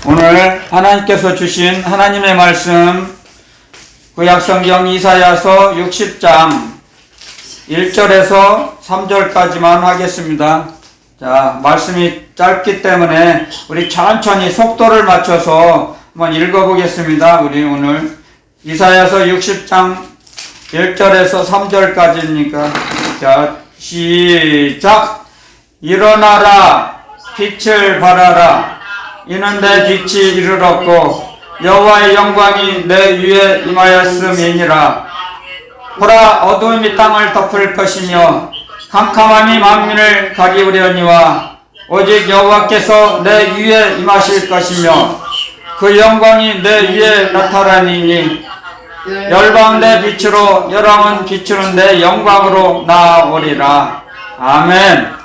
오늘 하나님께서 주신 하나님의 말씀 구약성경 이사야서 60장 1절에서 3절까지만 하겠습니다. 자, 말씀이 짧기 때문에 우리 천천히 속도를 맞춰서 한번 읽어보겠습니다. 우리 오늘 이사야서 60장 1절에서 3절까지니까 자, 시작. 일어나라, 빛을 발하라. 이는 내 빛이 이르렀고 여호와의 영광이 내 위에 임하였음이니라. 보라, 어두움이 땅을 덮을 것이며 캄캄함이 만민을 가리우려니와 오직 여호와께서 내 위에 임하실 것이며 그 영광이 내 위에 나타나니니 열방 내 빛으로 열왕은 비추는 내 영광으로 나아오리라. 아멘.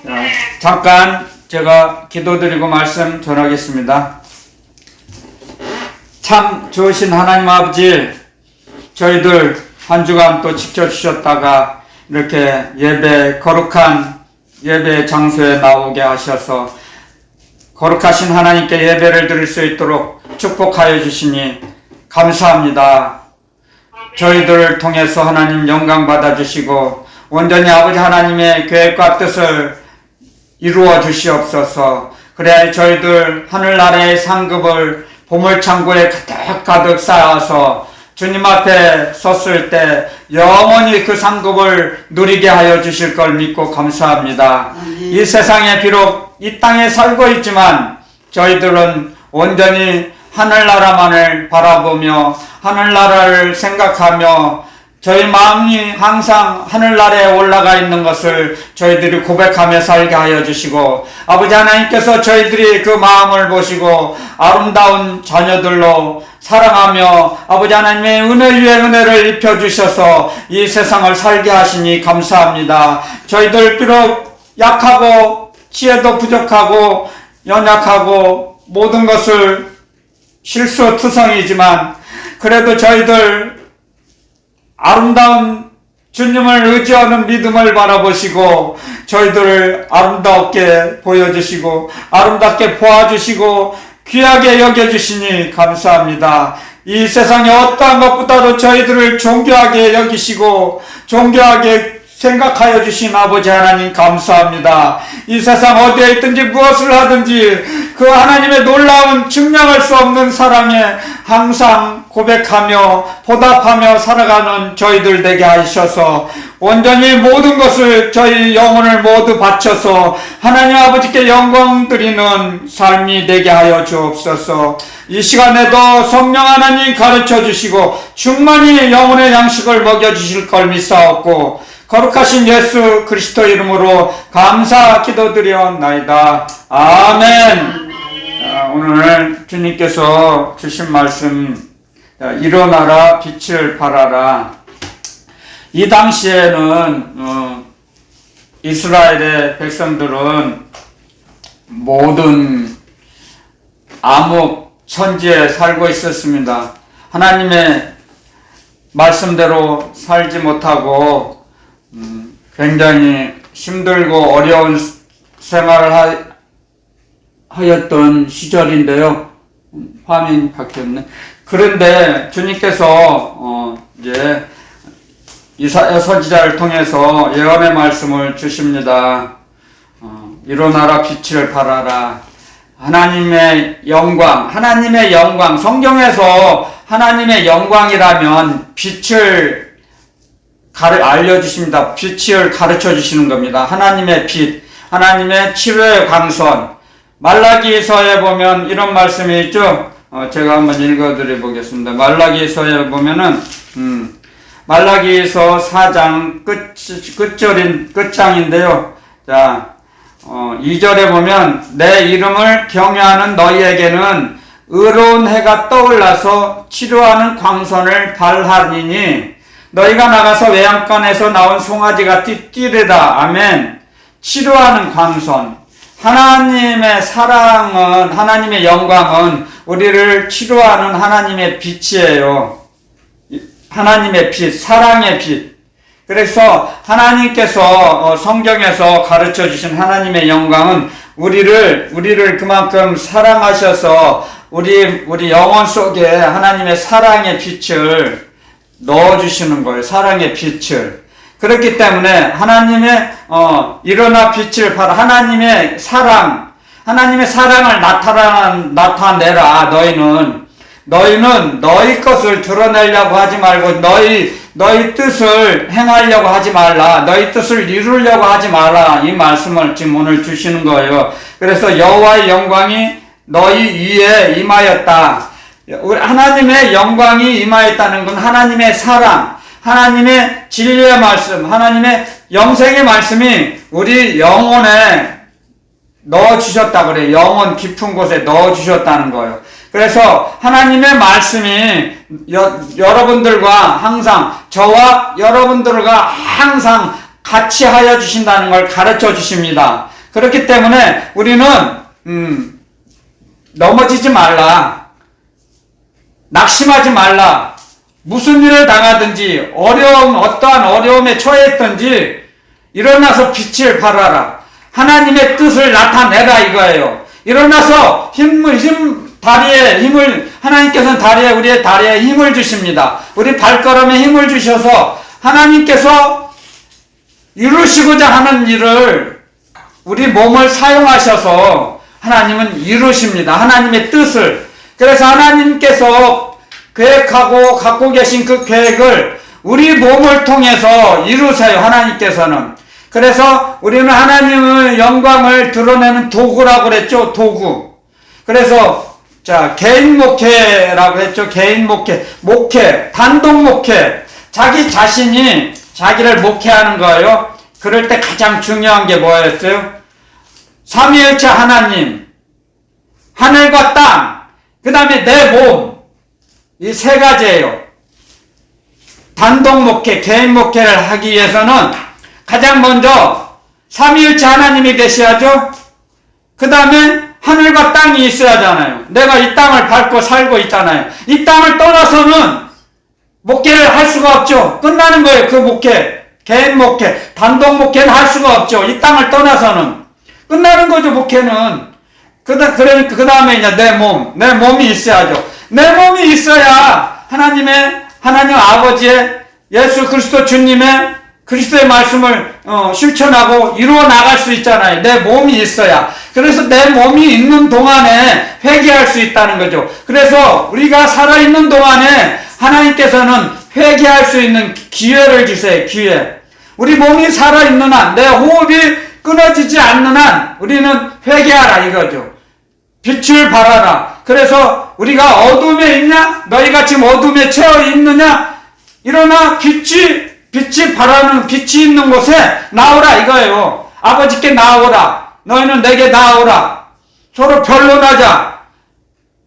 자, 잠깐 제가 기도드리고 말씀 전하겠습니다. 참 좋으신 하나님 아버지, 저희들 한 주간 또 지켜주셨다가 이렇게 거룩한 예배 장소에 나오게 하셔서 거룩하신 하나님께 예배를 드릴 수 있도록 축복하여 주시니 감사합니다. 저희들을 통해서 하나님 영광 받아주시고 온전히 아버지 하나님의 계획과 뜻을 이루어 주시옵소서. 그래야 저희들 하늘나라의 상급을 보물창고에 가득 쌓아서 주님 앞에 섰을 때 영원히 그 상급을 누리게 하여 주실 걸 믿고 감사합니다. 이 세상에 비록 이 땅에 살고 있지만 저희들은 온전히 하늘나라만을 바라보며 하늘나라를 생각하며 저희 마음이 항상 하늘나라에 올라가 있는 것을 저희들이 고백하며 살게 하여 주시고 아버지 하나님께서 저희들이 그 마음을 보시고 아름다운 자녀들로 사랑하며 아버지 하나님의 은혜 위에 은혜를 입혀주셔서 이 세상을 살게 하시니 감사합니다. 저희들 비록 약하고 지혜도 부족하고 연약하고 모든 것을 실수투성이지만 그래도 저희들 아름다운 주님을 의지하는 믿음을 바라보시고 저희들을 아름답게 보여주시고 아름답게 보아주시고 귀하게 여겨주시니 감사합니다. 이 세상에 어떠한 것보다도 저희들을 존귀하게 여기시고 존귀하게 생각하여 주신 아버지 하나님 감사합니다. 이 세상 어디에 있든지 무엇을 하든지 그 하나님의 놀라운 증명할 수 없는 사랑에 항상 고백하며 보답하며 살아가는 저희들 되게 하셔서 온전히 모든 것을 저희 영혼을 모두 바쳐서 하나님 아버지께 영광 드리는 삶이 되게 하여 주옵소서. 이 시간에도 성령 하나님 가르쳐 주시고 충만히 영혼의 양식을 먹여 주실 걸 믿사옵고 거룩하신 예수 그리스도 이름으로 감사 기도드리옵나이다. 아멘. 오늘 주님께서 주신 말씀 일어나라, 빛을 발하라. 이 당시에는 이스라엘의 백성들은 모든 암흑 천지에 살고 있었습니다. 하나님의 말씀대로 살지 못하고 굉장히 힘들고 어려운 생활을 하였던 시절인데요. 화면이 바뀌었네. 그런데 주님께서 이제 이사야 선지자를 통해서 예언의 말씀을 주십니다. 일어나라, 빛을 발하라. 하나님의 영광, 성경에서 하나님의 영광이라면 빛을 알려주십니다. 빛을 가르쳐 주시는 겁니다. 하나님의 빛, 하나님의 치료의 광선. 말라기서에 보면 이런 말씀이 있죠. 제가 한번 읽어드려 보겠습니다. 말라기서에 보면은 말라기서 4장 끝장인데요. 자, 2절에 보면 내 이름을 경외하는 너희에게는 의로운 해가 떠올라서 치료하는 광선을 발하리니 너희가 나가서 외양간에서 나온 송아지같이 뛰리다. 아멘. 치료하는 광선. 하나님의 사랑은, 하나님의 영광은 우리를 치료하는 하나님의 빛이에요. 하나님의 빛, 사랑의 빛. 그래서 하나님께서 성경에서 가르쳐 주신 하나님의 영광은 우리를 그만큼 사랑하셔서 우리 영혼 속에 하나님의 사랑의 빛을 넣어주시는 거예요. 사랑의 빛을. 그렇기 때문에 하나님의 일어나 빛을 발하 하나님의 사랑을 나타내라. 너희는 너희 것을 드러내려고 하지 말고 너희 뜻을 행하려고 하지 말라. 너희 뜻을 이루려고 하지 마라. 이 말씀을 지금 오늘 주시는 거예요. 그래서 여호와의 영광이 너희 위에 임하였다. 하나님의 영광이 임하였다는 건 하나님의 사랑, 하나님의 진리의 말씀, 하나님의 영생의 말씀이 우리 영혼에 넣어주셨다 그래요. 영혼 깊은 곳에 넣어주셨다는 거예요. 그래서 하나님의 말씀이 여러분들과 항상, 저와 여러분들과 항상 같이 하여 주신다는 걸 가르쳐 주십니다. 그렇기 때문에 우리는 넘어지지 말라, 낙심하지 말라, 무슨 일을 당하든지 어떠한 어려움에 처했든지 일어나서 빛을 발하라. 하나님의 뜻을 나타내라 이거예요. 일어나서 다리에 힘을, 하나님께서는 우리의 다리에 힘을 주십니다. 우리 발걸음에 힘을 주셔서 하나님께서 이루시고자 하는 일을 우리 몸을 사용하셔서 하나님은 이루십니다. 하나님의 뜻을. 그래서 하나님께서 계획하고 갖고 계신 그 계획을 우리 몸을 통해서 이루세요. 하나님께서는. 그래서 우리는 하나님의 영광을 드러내는 도구라고 그랬죠. 도구. 그래서 개인 목회라고 했죠. 개인 목회, 단독 목회. 자기 자신이 자기를 목회하는 거예요. 그럴 때 가장 중요한 게 뭐였어요? 삼위일체 하나님, 하늘과 땅, 그 다음에 내 몸. 이 세 가지예요. 단독 목회, 개인 목회를 하기 위해서는 가장 먼저 삼위일체 하나님이 계셔야죠. 그 다음에 하늘과 땅이 있어야 하잖아요. 내가 이 땅을 밟고 살고 있잖아요. 이 땅을 떠나서는 목회를 할 수가 없죠. 끝나는 거예요. 그 목회, 개인 목회, 단독 목회는 할 수가 없죠. 이 땅을 떠나서는 끝나는 거죠. 목회는. 그러니까 그 다음에 이제 내 몸이 있어야죠. 내 몸이 있어야 하나님 아버지의 예수 그리스도 주님의 그리스도의 말씀을 실천하고 이루어 나갈 수 있잖아요. 내 몸이 있어야. 그래서 내 몸이 있는 동안에 회개할 수 있다는 거죠. 그래서 우리가 살아있는 동안에 하나님께서는 회개할 수 있는 기회를 주세요. 기회. 우리 몸이 살아있는 한, 내 호흡이 끊어지지 않는 한 우리는 회개하라 이거죠. 빛을 발하라. 그래서 우리가 어둠에 있냐? 너희가 지금 어둠에 처해 있느냐? 일어나 빛이 발하는 빛이 있는 곳에 나오라 이거예요. 아버지께 나오라. 너희는 내게 나오라. 서로 변론하자.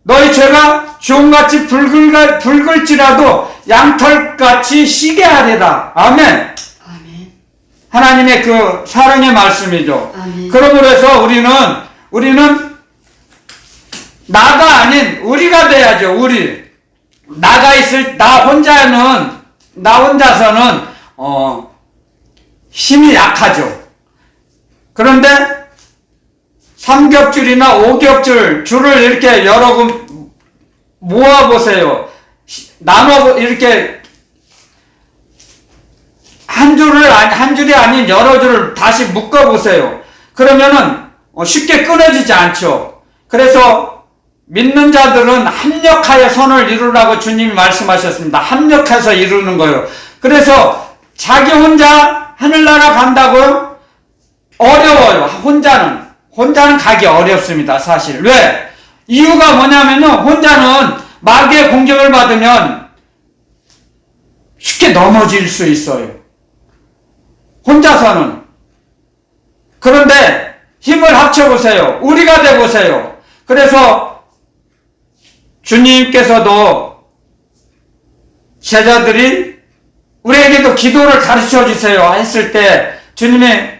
너희 죄가 주홍같이 붉을지라도 양털같이 시게 하리라. 아멘. 하나님의 그 사랑의 말씀이죠. 아멘. 그러므로 해서 우리는 나가 아닌 우리가 돼야죠. 나 혼자서는 힘이 약하죠. 그런데 삼겹줄이나 오겹줄 줄을 이렇게 여러 군 모아보세요. 이렇게 한 줄이 아닌 여러 줄을 다시 묶어보세요. 그러면은 쉽게 끊어지지 않죠. 그래서 믿는 자들은 합력하여 선을 이루라고 주님이 말씀하셨습니다. 합력해서 이루는 거예요. 그래서 자기 혼자 하늘나라 간다고요? 어려워요. 혼자는 가기 어렵습니다. 사실. 왜? 이유가 뭐냐면은 혼자는 마귀의 공격을 받으면 쉽게 넘어질 수 있어요. 혼자서는. 그런데 힘을 합쳐보세요. 우리가 돼보세요. 그래서 주님께서도 제자들이 우리에게도 기도를 가르쳐 주세요 했을 때 주님이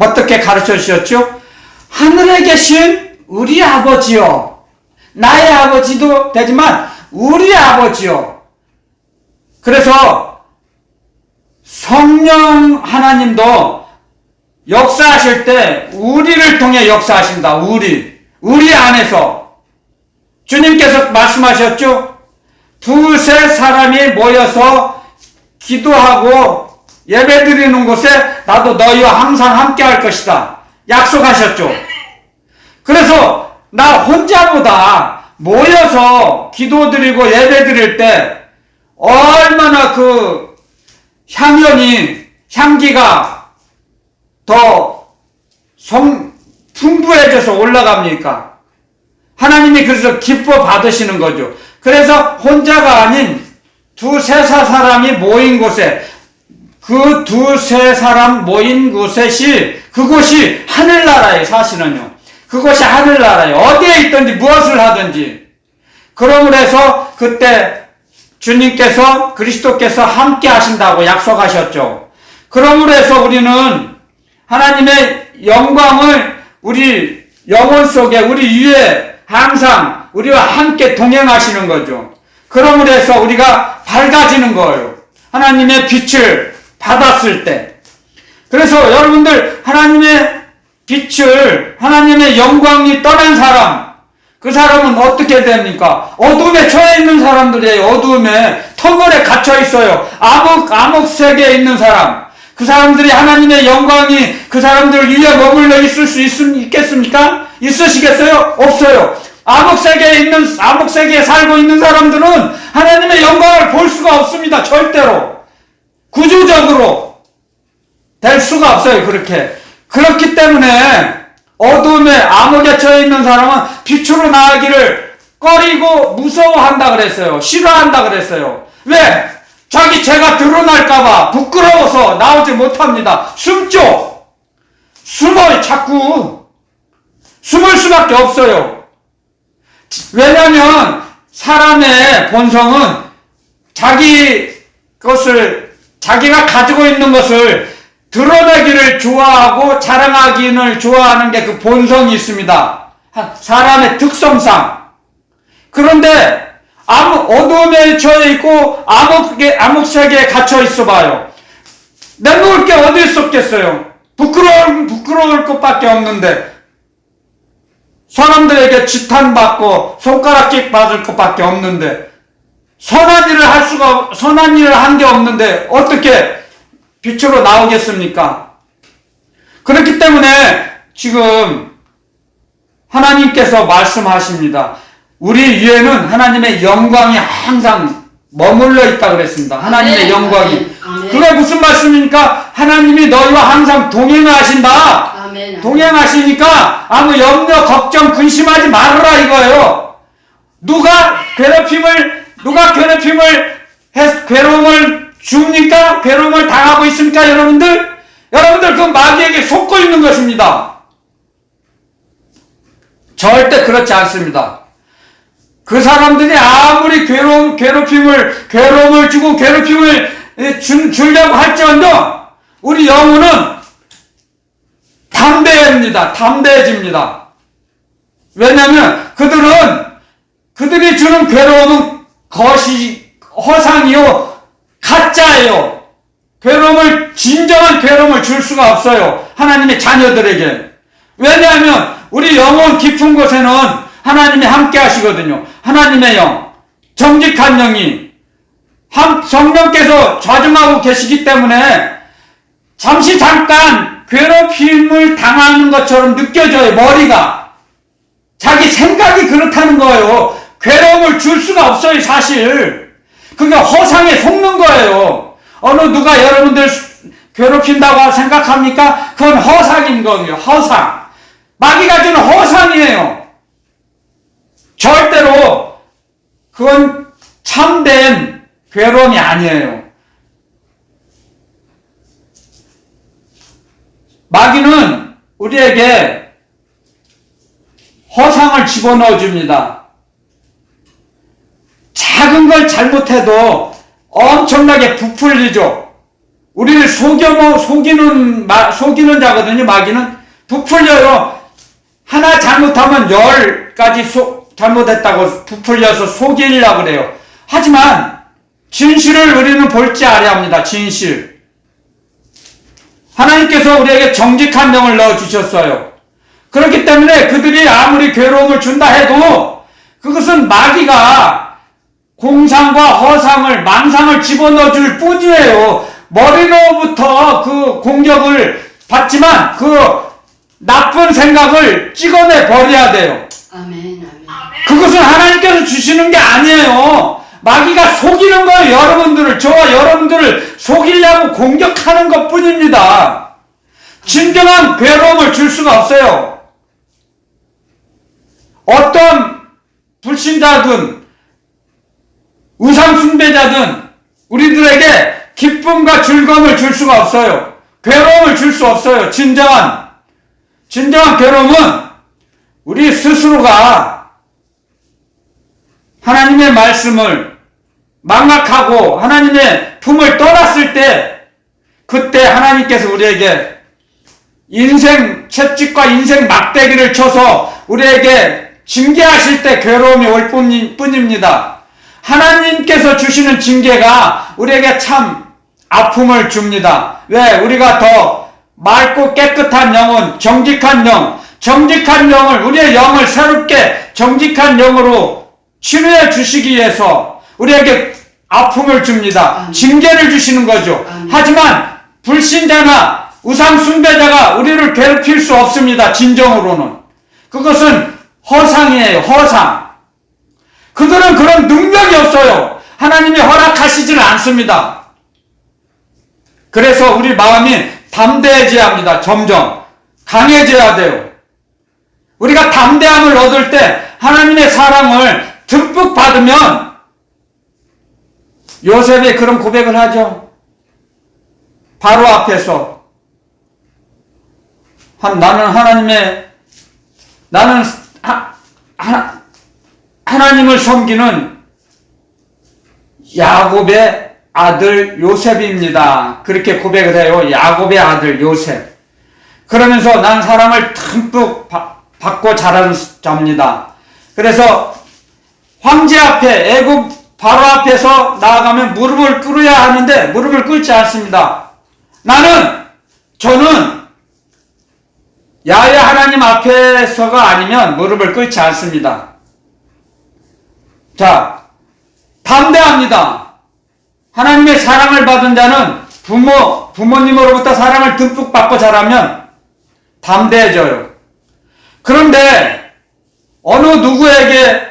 어떻게 가르쳐 주셨죠? 하늘에 계신 우리 아버지요. 나의 아버지도 되지만 우리 아버지요. 그래서 성령 하나님도 역사하실 때 우리를 통해 역사하신다. 우리 안에서 주님께서 말씀하셨죠? 두세 사람이 모여서 기도하고 예배드리는 곳에 나도 너희와 항상 함께 할 것이다. 약속하셨죠? 그래서 나 혼자보다 모여서 기도드리고 예배드릴 때 얼마나 그 향기가 더 풍부해져서 올라갑니까? 하나님이 그래서 기뻐 받으시는 거죠. 그래서 혼자가 아닌 두세 사람이 모인 곳에, 그 두세 사람 모인 그곳이 하늘나라에 사실은요. 그것이 하늘나라에 어디에 있든지 무엇을 하든지. 그러므로 해서 그때 주님께서 그리스도께서 함께 하신다고 약속하셨죠. 그러므로 해서 우리는 하나님의 영광을 우리 영혼 속에 우리 위에 항상 우리와 함께 동행하시는 거죠. 그러므로 해서 우리가 밝아지는 거예요. 하나님의 빛을 받았을 때. 그래서 여러분들 하나님의 빛을, 하나님의 영광이 떠난 사람, 그 사람은 어떻게 됩니까? 어둠에 처해 있는 사람들이에요. 어둠에 터널에 갇혀 있어요. 암흑 세계에 있는 사람. 그 사람들이 하나님의 영광이 그 사람들 위에 머물러 있을 수 있겠습니까? 있으시겠어요? 없어요. 암흑 세계에 살고 있는 사람들은 하나님의 영광을 볼 수가 없습니다. 절대로. 구조적으로 될 수가 없어요. 그렇기 때문에 어둠에 암흑에 처해 있는 사람은 빛으로 나가기를 꺼리고 무서워한다 그랬어요. 싫어한다 그랬어요. 왜? 자기 죄가 드러날까봐 부끄러워서 나오지 못합니다. 숨죠. 자꾸 숨을 수밖에 없어요. 왜냐하면 사람의 본성은 자기가 가지고 있는 것을 드러내기를 좋아하고 자랑하기를 좋아하는 게 그 본성이 있습니다. 사람의 특성상. 그런데 어둠에 처해 있고 암흑 세계에 갇혀 있어 봐요. 내놓을 게 어디 있었겠어요? 부끄러울 것밖에 없는데, 사람들에게 지탄받고 손가락질 받을 것밖에 없는데, 선한 일을 한 게 없는데 어떻게 빛으로 나오겠습니까? 그렇기 때문에 지금 하나님께서 말씀하십니다. 우리 위에는 하나님의 영광이 항상 머물러 있다 그랬습니다. 하나님의 영광이. 그게 무슨 말씀입니까? 하나님이 너희와 항상 동행하신다. 동행하시니까 아무 염려, 걱정, 근심하지 말아라 이거예요. 누가 괴로움을 줍니까? 괴로움을 당하고 있습니까? 여러분들 그 마귀에게 속고 있는 것입니다. 절대 그렇지 않습니다. 그 사람들이 아무리 괴로움을 주고 괴롭힘을 주려고 할지언정 우리 영혼은 담대해집니다. 왜냐하면 그들이 주는 괴로움은 허상이요, 가짜예요. 진정한 괴로움을 줄 수가 없어요. 하나님의 자녀들에게. 왜냐하면 우리 영혼 깊은 곳에는 하나님이 함께 하시거든요. 하나님의 영, 정직한 영이 성령께서 좌정하고 계시기 때문에 잠깐 괴롭힘을 당하는 것처럼 느껴져요. 머리가. 자기 생각이 그렇다는 거예요. 괴로움을 줄 수가 없어요. 사실 그게 허상에 속는 거예요. 누가 여러분들 괴롭힌다고 생각합니까? 그건 허상인 거예요. 허상. 마귀가 주는 허상이에요. 절대로 그건 참된 괴로움이 아니에요. 마귀는 우리에게 허상을 집어넣어 줍니다. 작은 걸 잘못해도 엄청나게 부풀리죠. 우리를 속이는 자거든요. 마귀는 부풀려요. 하나 잘못하면 10가지 잘못했다고 부풀려서 속이려고 그래요. 하지만 진실을 우리는 볼 줄 알아야 합니다. 진실. 하나님께서 우리에게 정직한 영을 넣어주셨어요. 그렇기 때문에 그들이 아무리 괴로움을 준다 해도 그것은 마귀가 공상과 허상을, 망상을 집어넣어줄 뿐이에요. 머리로부터 그 공격을 받지만 그 나쁜 생각을 찍어내 버려야 돼요. 아멘, 아멘. 그것은 하나님께서 주시는 게 아니에요. 마귀가 속이는 거예요. 여러분들을, 저와 여러분들을 속이려고 공격하는 것 뿐입니다. 진정한 괴로움을 줄 수가 없어요. 어떤 불신자든 우상숭배자든 우리들에게 기쁨과 즐거움을 줄 수가 없어요. 괴로움을 줄 수 없어요. 진정한 괴로움은 우리 스스로가 하나님의 말씀을 망각하고 하나님의 품을 떠났을 때, 그때 하나님께서 우리에게 인생 채찍과 인생 막대기를 쳐서 우리에게 징계하실 때 괴로움이 올 뿐입니다. 하나님께서 주시는 징계가 우리에게 참 아픔을 줍니다. 왜? 우리가 더 맑고 깨끗한 영혼, 정직한 영을, 우리의 영을 새롭게 정직한 영으로 치료해 주시기 위해서 우리에게 아픔을 줍니다. 징계를 주시는 거죠. 하지만 불신자나 우상숭배자가 우리를 괴롭힐 수 없습니다. 진정으로는. 그것은 허상이에요. 허상. 그들은 그런 능력이 없어요. 하나님이 허락하시지는 않습니다. 그래서 우리 마음이 담대해져야 합니다. 점점 강해져야 돼요. 우리가 담대함을 얻을 때 하나님의 사랑을 듬뿍 받으면, 요셉이 그런 고백을 하죠. 바로 앞에서 나는 하나님을 섬기는 야곱의 아들 요셉입니다. 그렇게 고백을 해요. 야곱의 아들 요셉. 그러면서 난 사랑을 듬뿍 받고 자란 자입니다. 그래서 황제 앞에, 애굽 바로 앞에서 나아가면 무릎을 꿇어야 하는데 무릎을 꿇지 않습니다. 저는 야훼 하나님 앞에서가 아니면 무릎을 꿇지 않습니다. 자, 담대합니다. 하나님의 사랑을 받은 자는 부모님으로부터 사랑을 듬뿍 받고 자라면 담대해져요. 그런데 어느 누구에게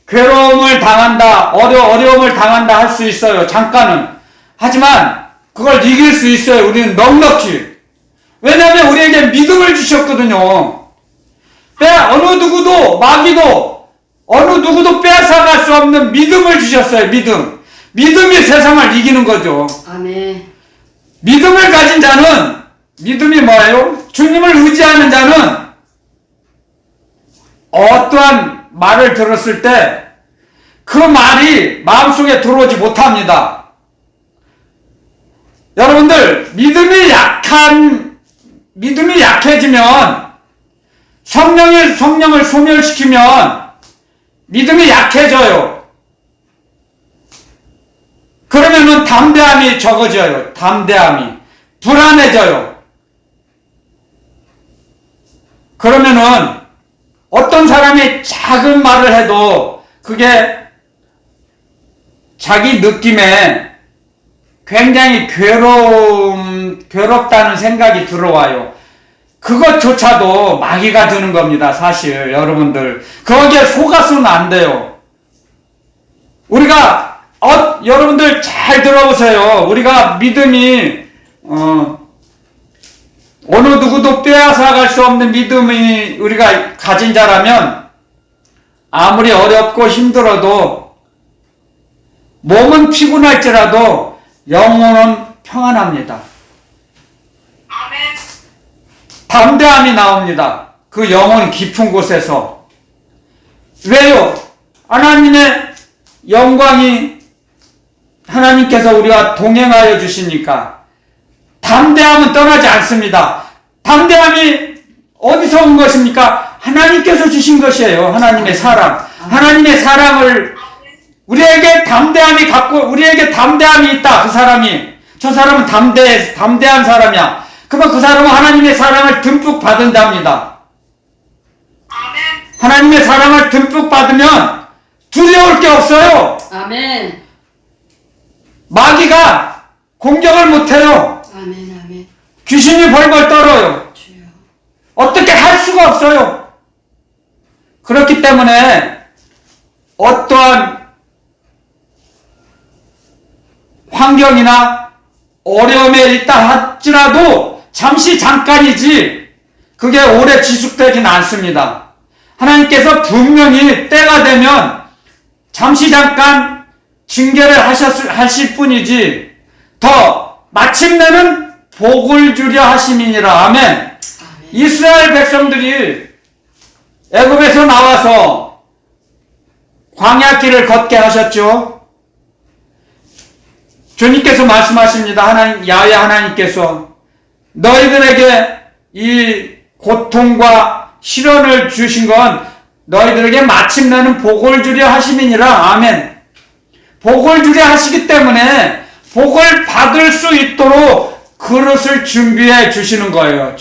괴로움을 당한다, 어려움을 당한다 할 수 있어요. 잠깐은. 하지만 그걸 이길 수 있어요. 우리는 넉넉히. 왜냐하면 우리에게 믿음을 주셨거든요. 어느 누구도, 마귀도, 어느 누구도 빼앗아갈 수 없는 믿음을 주셨어요. 믿음이 세상을 이기는 거죠. 아멘. 믿음을 가진 자는, 믿음이 뭐예요? 주님을 의지하는 자는 어떠한 말을 들었을 때 그 말이 마음속에 들어오지 못합니다. 여러분들, 믿음이 약해지면, 성령을 소멸시키면 믿음이 약해져요. 그러면은 담대함이 적어져요. 불안해져요. 그러면은 어떤 사람이 작은 말을 해도 그게 자기 느낌에 굉장히 괴롭다는 생각이 들어와요. 그것조차도 마귀가 드는 겁니다. 사실 여러분들, 거기에 속아서는 안 돼요. 우리가 여러분들 잘 들어보세요. 우리가 믿음이 어느 누구도 빼앗아갈 수 없는 믿음이 우리가 가진 자라면 아무리 어렵고 힘들어도, 몸은 피곤할지라도 영혼은 평안합니다. 담대함이 나옵니다. 그 영혼 깊은 곳에서. 왜요? 하나님의 영광이, 하나님께서 우리와 동행하여 주시니까 담대함은 떠나지 않습니다. 담대함이 어디서 온 것입니까? 하나님께서 주신 것이에요. 하나님의 사랑. 하나님의 사랑을 우리에게 담대함이 있다. 저 사람은 담대한 사람이야. 그러면 그 사람은 하나님의 사랑을 듬뿍 받은답니다. 아멘. 하나님의 사랑을 듬뿍 받으면 두려울 게 없어요. 아멘. 마귀가 공격을 못해요. 아멘. 아멘. 귀신이 벌벌 떨어요. 주여. 어떻게 할 수가 없어요. 그렇기 때문에 어떠한 환경이나 어려움에 있다 할지라도 잠시 잠깐이지 그게 오래 지속되진 않습니다. 하나님께서 분명히 때가 되면 잠시 잠깐 징계를 하실 뿐이지 더 마침내는 복을 주려 하심이니라. 아멘. 아멘. 이스라엘 백성들이 애굽에서 나와서 광야길을 걷게 하셨죠. 주님께서 말씀하십니다. 하나님, 야훼 하나님께서 너희들에게 이 고통과 시련을 주신 건 너희들에게 마침내는 복을 주려 하심이니라. 아멘. 복을 주려 하시기 때문에 복을 받을 수 있도록 그릇을 준비해 주시는 거예요.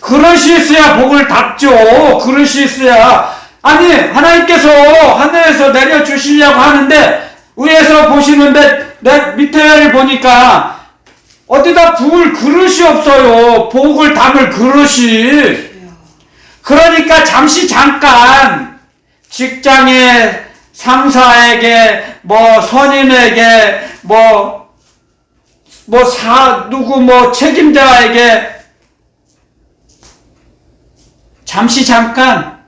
그릇이 있어야 복을 닦죠. 그릇이 있어야. 아니, 하나님께서 하늘에서 내려주시려고 하는데 위에서 보시는데 내 밑에를 보니까 어디다 부을 그릇이 없어요. 복을 담을 그릇이. 그러니까 잠시 잠깐 직장의 상사에게 선임에게 책임자에게 잠시 잠깐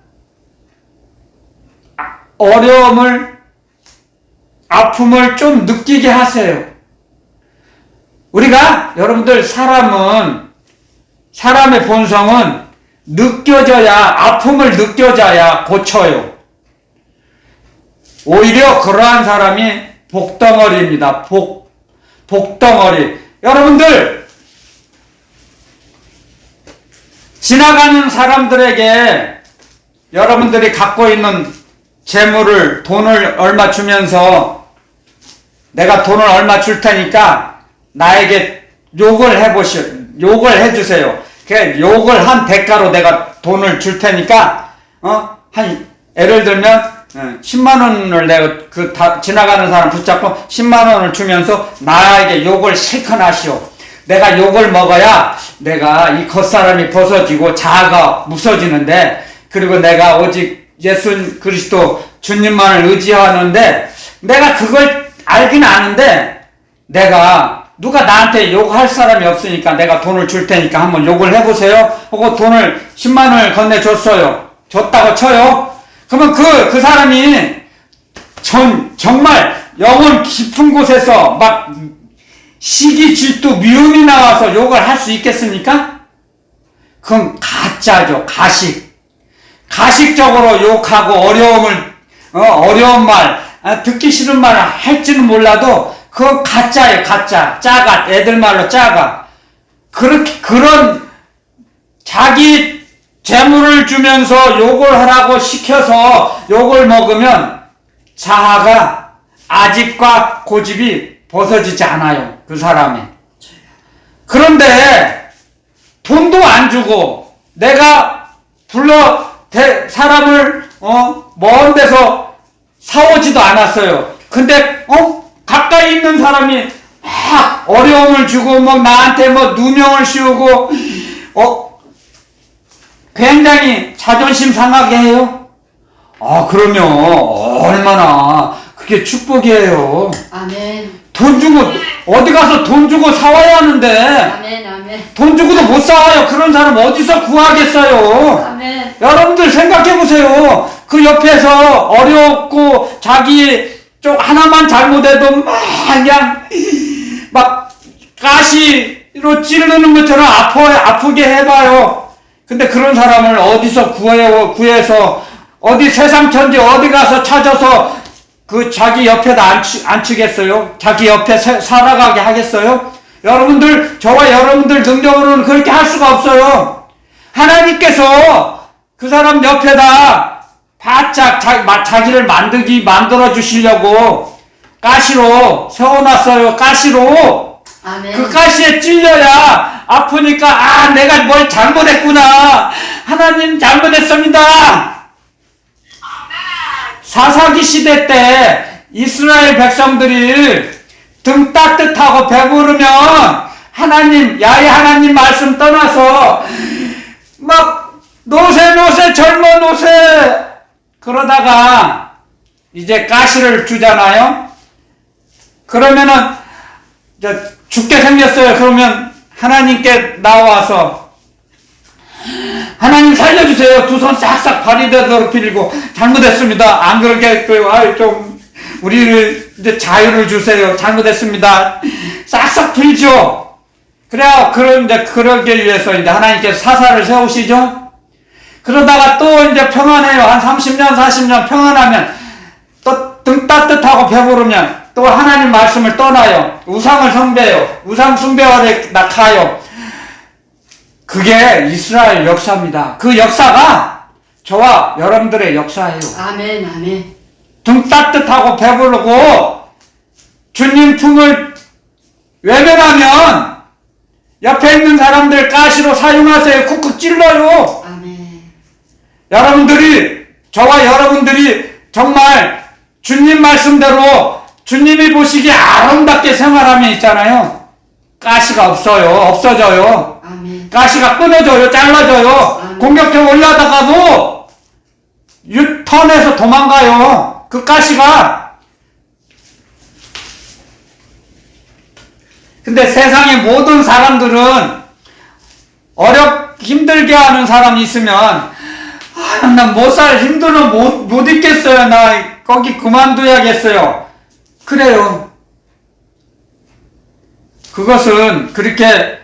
어려움을 아픔을 좀 느끼게 하세요. 우리가 여러분들 사람의 본성은 아픔을 느껴져야 고쳐요. 오히려 그러한 사람이 복덩어리입니다. 복덩어리. 여러분들, 지나가는 사람들에게 여러분들이 갖고 있는 재물을, 돈을 얼마 주면서 내가 돈을 얼마 줄 테니까 나에게 욕을 해주세요. 그 욕을 한 대가로 내가 돈을 줄 테니까, 예를 들면, 10만원을 내가 지나가는 사람 붙잡고 10만원을 주면서 나에게 욕을 실컷 하시오. 내가 욕을 먹어야 내가 이 겉사람이 벗어지고 자아가 무서지는데, 그리고 내가 오직 예수 그리스도 주님만을 의지하는데, 내가 그걸 알긴 아는데, 누가 나한테 욕할 사람이 없으니까 내가 돈을 줄 테니까 한번 욕을 해보세요. 하고 돈을 10만원을 건네줬어요. 줬다고 쳐요. 그러면 그 사람이 정말 영혼 깊은 곳에서 막 시기, 질투, 미움이 나와서 욕을 할 수 있겠습니까? 그건 가짜죠. 가식적으로 욕하고 어려운 말, 듣기 싫은 말 할지는 몰라도 그건 가짜예요. 가짜. 짜가. 애들 말로 짜가. 그런 자기 재물을 주면서 욕을 하라고 시켜서 욕을 먹으면 자아가 아집과 고집이 벗어지지 않아요. 그 사람이. 그런데 돈도 안 주고 내가 사람을 먼 데서 사오지도 않았어요. 근데 가까이 있는 사람이 막 어려움을 주고 나한테 누명을 씌우고 굉장히 자존심 상하게 해요. 그러면 얼마나 그게 축복이에요. 아멘. 돈 주고 어디 가서 돈 주고 사와야 하는데 아멘. 돈 주고도 못 사와요. 그런 사람 어디서 구하겠어요. 아멘. 여러분들 생각해 보세요. 그 옆에서 어렵고 자기 쪽 하나만 잘못해도 막 가시로 찌르는 것처럼 아프게 해봐요. 근데 그런 사람을 어디서 구해서 어디 세상 천지 어디 가서 찾아서 자기 옆에다 앉히겠어요? 자기 옆에 살아가게 하겠어요? 여러분들, 저와 여러분들 능력으로는 그렇게 할 수가 없어요. 하나님께서 그 사람 옆에다 바짝 자기를 만들어 주시려고 가시로 세워놨어요. 가시로. 아멘. 그 가시에 찔려야 아프니까 아 내가 뭘 잘못했구나. 하나님 잘못했습니다. 사사기 시대 때 이스라엘 백성들이 등 따뜻하고 배부르면 하나님 야훼 하나님 말씀 떠나서 막 노세 젊어 노세 그러다가 이제 가시를 주잖아요. 그러면은 죽게 생겼어요. 그러면 하나님께 나와서 하나님 살려주세요. 두 손 싹싹 발이 되도록 빌고 잘못했습니다. 안 그렇게 했고요. 좀 우리를 이제 자유를 주세요. 잘못했습니다. 싹싹 빌죠. 그래야 이제 그러기 위해서 이제 하나님께서 사사를 세우시죠. 그러다가 또 이제 평안해요. 한 30년 40년 평안하면 또 등 따뜻하고 배부르면 또 하나님 말씀을 떠나요. 우상을 숭배해요. 우상 숭배하러 가요. 그게 이스라엘 역사입니다. 그 역사가 저와 여러분들의 역사예요. 아멘. 아멘. 등 따뜻하고 배부르고 주님 품을 외면하면 옆에 있는 사람들 가시로 사용하세요. 쿡쿡 찔러요. 아멘. 저와 여러분들이 정말 주님 말씀대로 주님이 보시기에 아름답게 생활하면 있잖아요. 가시가 없어져요. 아멘. 가시가 끊어져요. 잘라져요. 아멘. 공격적 올라다가도 유턴해서 도망가요. 그 가시가. 근데 세상의 모든 사람들은 힘들게 하는 사람이 있으면 난 못 살 힘들어 못 있겠어요. 나 거기 그만둬야겠어요. 그래요. 그것은 그렇게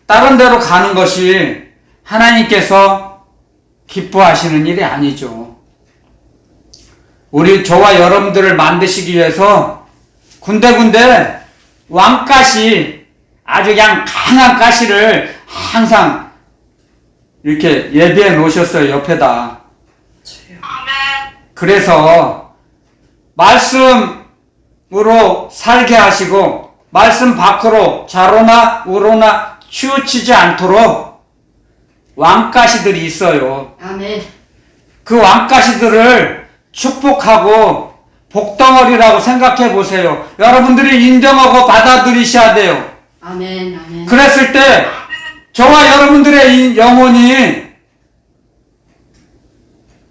다른 데로 가는 것이 하나님께서 기뻐하시는 일이 아니죠. 저와 여러분들을 만드시기 위해서 군데군데 왕가시, 아주 그냥 강한 가시를 항상 이렇게 예비해 놓으셨어요. 옆에다. 그래서 말씀으로 살게 하시고 말씀 밖으로 좌로나 우로나 치우치지 않도록 왕가시들이 있어요. 아멘. 그 왕가시들을 축복하고 복덩어리라고 생각해 보세요. 여러분들이 인정하고 받아들이셔야 돼요. 아멘. 아멘. 그랬을 때 저와 여러분들의 영혼이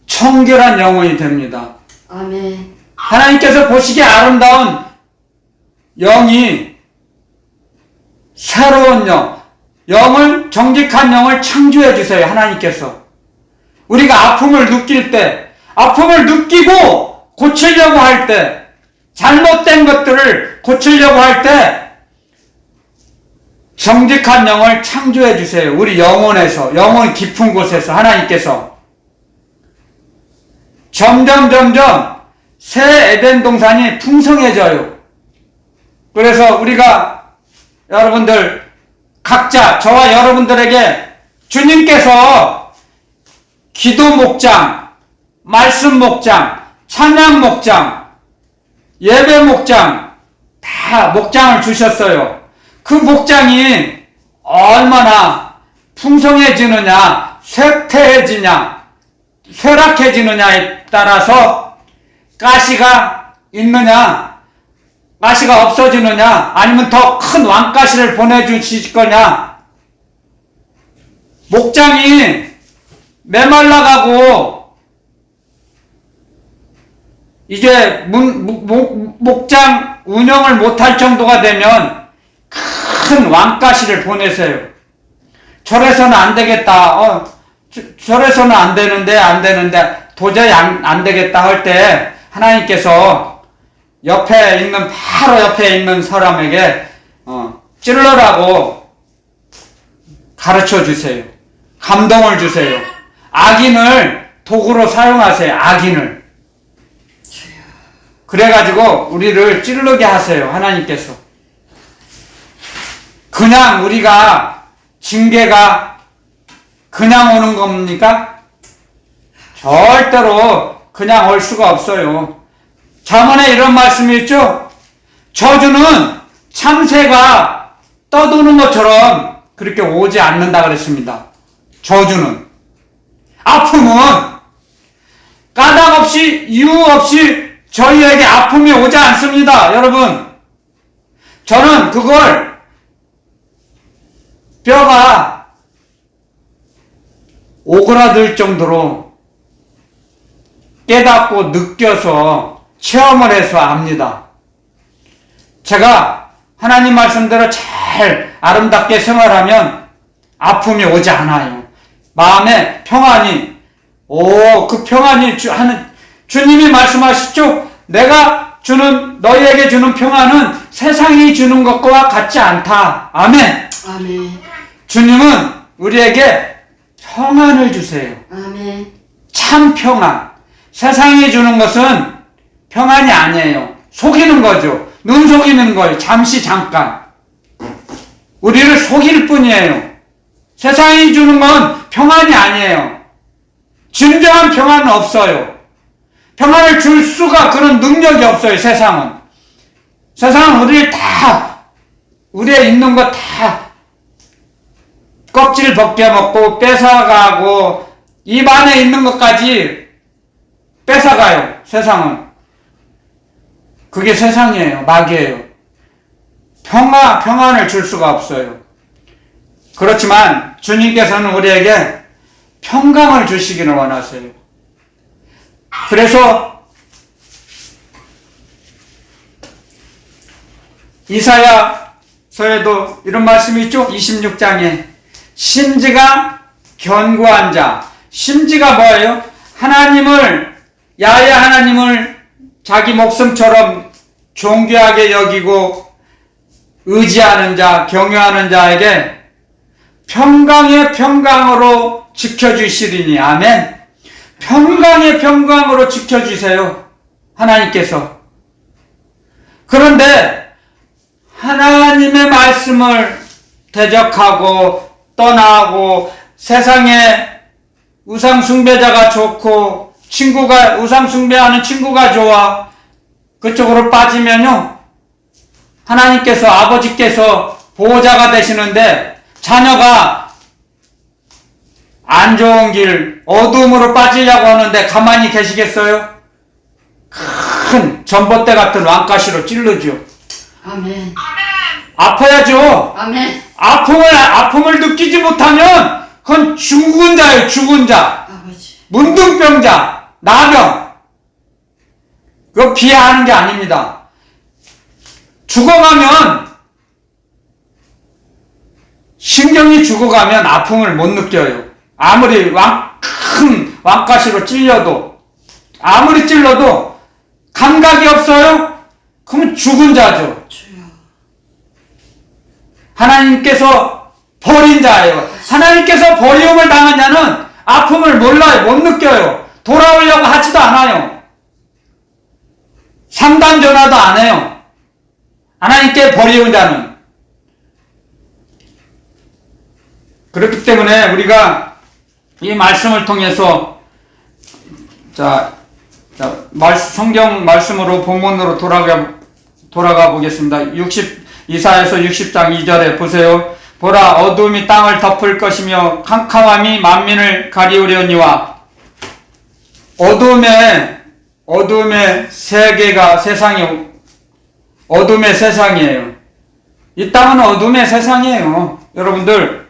청결한 영혼이 됩니다. 아멘. 하나님께서 보시기에 아름다운 영이 새로운 정직한 영을 창조해 주세요. 하나님께서. 우리가 아픔을 느낄 때, 아픔을 느끼고 고치려고 할 때, 잘못된 것들을 고치려고 할 때, 정직한 영을 창조해 주세요. 우리 영혼 깊은 곳에서 하나님께서. 점점 새 에덴 동산이 풍성해져요. 그래서 우리가 여러분들 각자 저와 여러분들에게 주님께서 기도 목장, 말씀 목장, 찬양 목장, 예배 목장 다 목장을 주셨어요. 그 목장이 얼마나 풍성해지느냐, 쇠락해지느냐에 따라서 가시가 있느냐, 가시가 없어지느냐, 아니면 더 큰 왕가시를 보내주실 거냐. 목장이 메말라가고 이제 목장 운영을 못할 정도가 되면 큰 왕가시를 보내세요. 절에서는 안 되겠다. 절에서는 안 되는데 도저히 안 되겠다 할 때 하나님께서 바로 옆에 있는 사람에게 찔러라고 가르쳐 주세요. 감동을 주세요. 악인을 도구로 사용하세요. 악인을. 그래가지고 우리를 찌르게 하세요. 하나님께서. 그냥 우리가 징계가 그냥 오는 겁니까? 절대로 그냥 올 수가 없어요. 잠언에 이런 말씀이 있죠? 저주는 참새가 떠도는 것처럼 그렇게 오지 않는다 그랬습니다. 저주는. 아픔은 까닭 없이 이유 없이 저희에게 아픔이 오지 않습니다. 여러분, 저는 그걸 뼈가 오그라들 정도로 깨닫고 느껴서 체험을 해서 압니다. 제가 하나님 말씀대로 잘 아름답게 생활하면 아픔이 오지 않아요. 마음에 평안이, 그 평안이 주님이 말씀하시죠? 내가 너희에게 주는 평안은 세상이 주는 것과 같지 않다. 아멘. 아멘. 주님은 우리에게 평안을 주세요. 아멘. 참 평안. 세상이 주는 것은 평안이 아니에요. 속이는 거죠. 눈 속이는 거예요. 잠깐. 우리를 속일 뿐이에요. 세상이 주는 건 평안이 아니에요. 진정한 평안은 없어요. 평안을 줄 수가 그런 능력이 없어요. 세상은 우리에 있는 거 다 껍질 벗겨먹고 뺏어가고 입 안에 있는 것까지 뺏어가요. 세상은. 그게 세상이에요. 마귀예요. 평안을 줄 수가 없어요. 그렇지만 주님께서는 우리에게 평강을 주시기를 원하세요. 그래서 이사야서에도 이런 말씀이 있죠. 26장에 심지가 견고한 자. 심지가 뭐예요? 야훼 하나님을 자기 목숨처럼 존귀하게 여기고 의지하는 자, 경외하는 자에게 평강의 평강으로 지켜주시리니. 아멘. 평강의 평강으로 지켜주세요. 하나님께서. 그런데 하나님의 말씀을 대적하고 떠나고 세상에 우상 숭배자가 좋고 우상 숭배하는 친구가 좋아 그쪽으로 빠지면요, 하나님께서, 아버지께서 보호자가 되시는데 자녀가 안 좋은 길, 어두움으로 빠지려고 하는데 가만히 계시겠어요? 큰 전봇대 같은 왕가시로 찔르죠. 아멘. 아파야죠. 아멘. 아픔을 느끼지 못하면 그건 죽은 자예요. 죽은 자. 아버지. 문둥병자, 나병. 그거 비하하는 게 아닙니다. 신경이 죽어가면 아픔을 못 느껴요. 아무리 큰 왕가시로 찔러도, 아무리 찔러도 감각이 없어요? 그러면 죽은 자죠. 주여. 하나님께서 버린 자예요. 하나님께서 버림을 당한 자는 아픔을 몰라요. 못 느껴요. 돌아오려고 하지도 않아요. 상담 전화도 안 해요. 하나님께 버리운 자는. 그렇기 때문에 우리가 이 말씀을 통해서 성경 말씀으로 본문으로 돌아가 보겠습니다. 이사야서 60장 2절에 보세요. 보라, 어둠이 땅을 덮을 것이며 캄캄함이 만민을 가리우려니와. 어둠의 세계가 어둠의 세상이에요. 이 땅은 어둠의 세상이에요. 여러분들,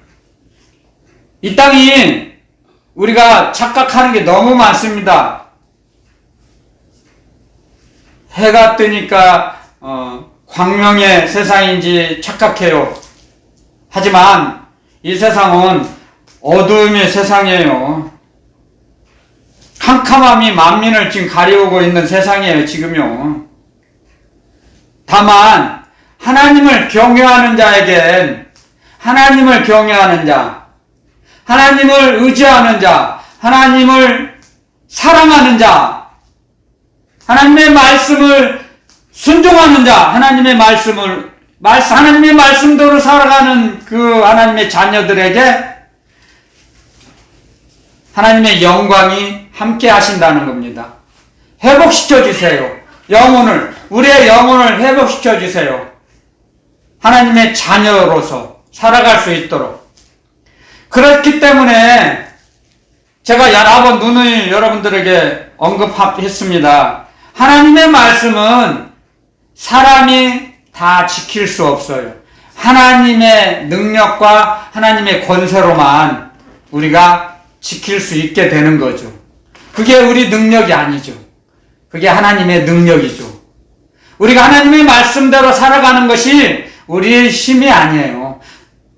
이 땅이 우리가 착각하는 게 너무 많습니다. 해가 뜨니까 광명의 세상인지 착각해요. 하지만 이 세상은 어두움의 세상이에요. 캄캄함이 만민을 지금 가리우고 있는 세상이에요. 지금요. 다만 하나님을 경외하는 자에겐, 하나님을 경외하는 자, 하나님을 의지하는 자, 하나님을 사랑하는 자, 하나님의 말씀을 순종하는 자, 하나님의 말씀대로 살아가는 그 하나님의 자녀들에게 하나님의 영광이 함께 하신다는 겁니다. 회복시켜 주세요. 우리의 영혼을 회복시켜 주세요. 하나님의 자녀로서 살아갈 수 있도록. 그렇기 때문에 제가 여러 번 누누이 여러분들에게 언급했습니다. 하나님의 말씀은 사람이 다 지킬 수 없어요. 하나님의 능력과 하나님의 권세로만 우리가 지킬 수 있게 되는 거죠. 그게 우리 능력이 아니죠. 그게 하나님의 능력이죠. 우리가 하나님의 말씀대로 살아가는 것이 우리의 힘이 아니에요.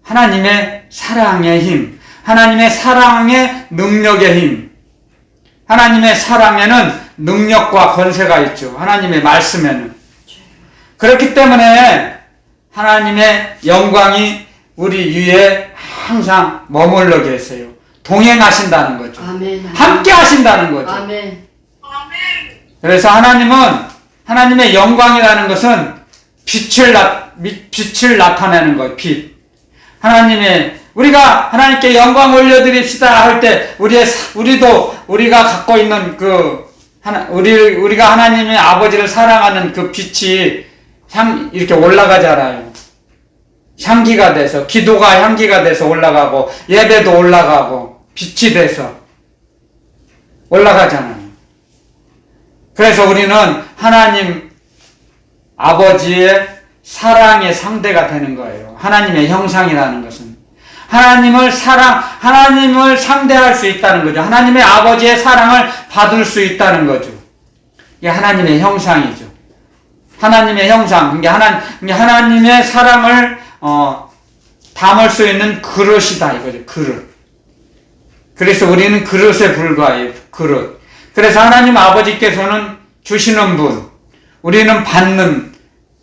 하나님의 사랑의 힘, 하나님의 사랑의 능력의 힘. 하나님의 사랑에는 능력과 권세가 있죠. 하나님의 말씀에는. 그렇기 때문에 하나님의 영광이 우리 위에 항상 머물러 계세요. 동행하신다는 거죠. 아멘. 함께 하신다는 거죠. 아멘. 아멘. 그래서 하나님은 하나님의 영광이라는 것은 빛을 나타내는 거예요. 빛. 우리가 하나님께 영광 올려드립시다 할 때 우리가 갖고 있는 우리가 하나님의 아버지를 사랑하는 그 빛이 이렇게 올라가잖아요. 향기가 돼서, 기도가 향기가 돼서 올라가고, 예배도 올라가고, 빛이 돼서 올라가잖아요. 그래서 우리는 하나님 아버지의 사랑의 상대가 되는 거예요. 하나님의 형상이라는 것은. 하나님을 상대할 수 있다는 거죠. 하나님의 아버지의 사랑을 받을 수 있다는 거죠. 이게 하나님의 형상이죠. 하나님의 형상. 그게 하나님의 사랑을, 담을 수 있는 그릇이다, 이거죠. 그릇. 그래서 우리는 그릇에 불과해요. 그릇. 그래서 하나님 아버지께서는 주시는 분, 우리는 받는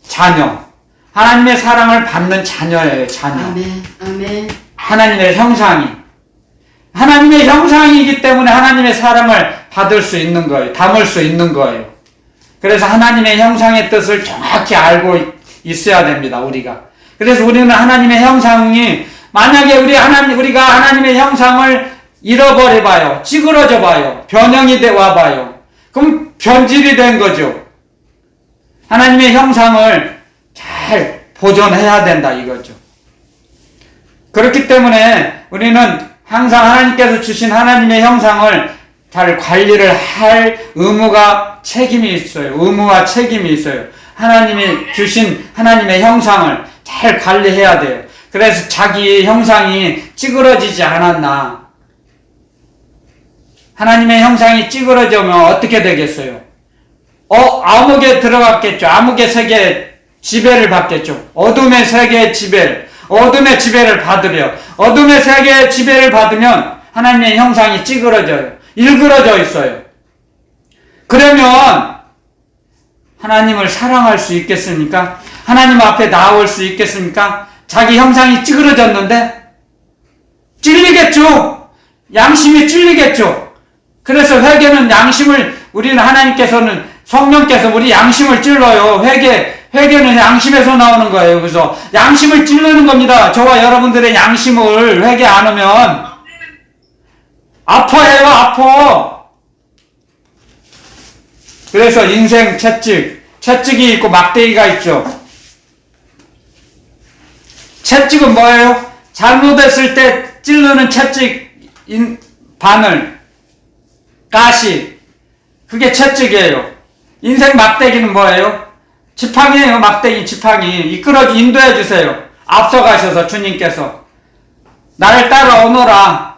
자녀. 하나님의 사랑을 받는 자녀예요, 자녀. 아멘. 아멘. 하나님의 형상이. 하나님의 형상이기 때문에 하나님의 사랑을 받을 수 있는 거예요. 담을 수 있는 거예요. 그래서 하나님의 형상의 뜻을 정확히 알고 있어야 됩니다, 우리가. 그래서 우리는 하나님의 형상이, 만약에 우리가 하나님의 형상을 잃어버려 봐요. 찌그러져 봐요. 변형이 돼 와 봐요. 그럼 변질이 된 거죠. 하나님의 형상을 잘 보존해야 된다, 이거죠. 그렇기 때문에 우리는 항상 하나님께서 주신 하나님의 형상을 잘 관리를 할 책임이 있어요. 의무와 책임이 있어요. 하나님이 주신 하나님의 형상을 잘 관리해야 돼요. 그래서 자기 형상이 찌그러지지 않았나. 하나님의 형상이 찌그러지면 어떻게 되겠어요? 암흑에 들어갔겠죠. 암흑의 세계에 지배를 받겠죠. 어둠의 세계의 어둠의 지배를 받으려. 어둠의 세계의 지배를 받으면 하나님의 형상이 찌그러져요. 일그러져 있어요. 그러면 하나님을 사랑할 수 있겠습니까? 하나님 앞에 나올 수 있겠습니까? 자기 형상이 찌그러졌는데 찔리겠죠. 양심이 찔리겠죠. 그래서 회개는 우리는 하나님께서는 성령께서 우리 양심을 찔러요. 회개는 양심에서 나오는 거예요. 그래서 양심을 찔르는 겁니다. 저와 여러분들의 양심을 회개 안 하면 아파해요. 아파. 그래서 인생 채찍이 있고 막대기가 있죠. 채찍은 뭐예요? 잘못했을 때 찌르는 채찍 바늘, 가시, 그게 채찍이에요. 인생 막대기는 뭐예요? 지팡이에요. 막대기 지팡이. 인도해 주세요. 앞서가셔서 주님께서 나를 따라오너라.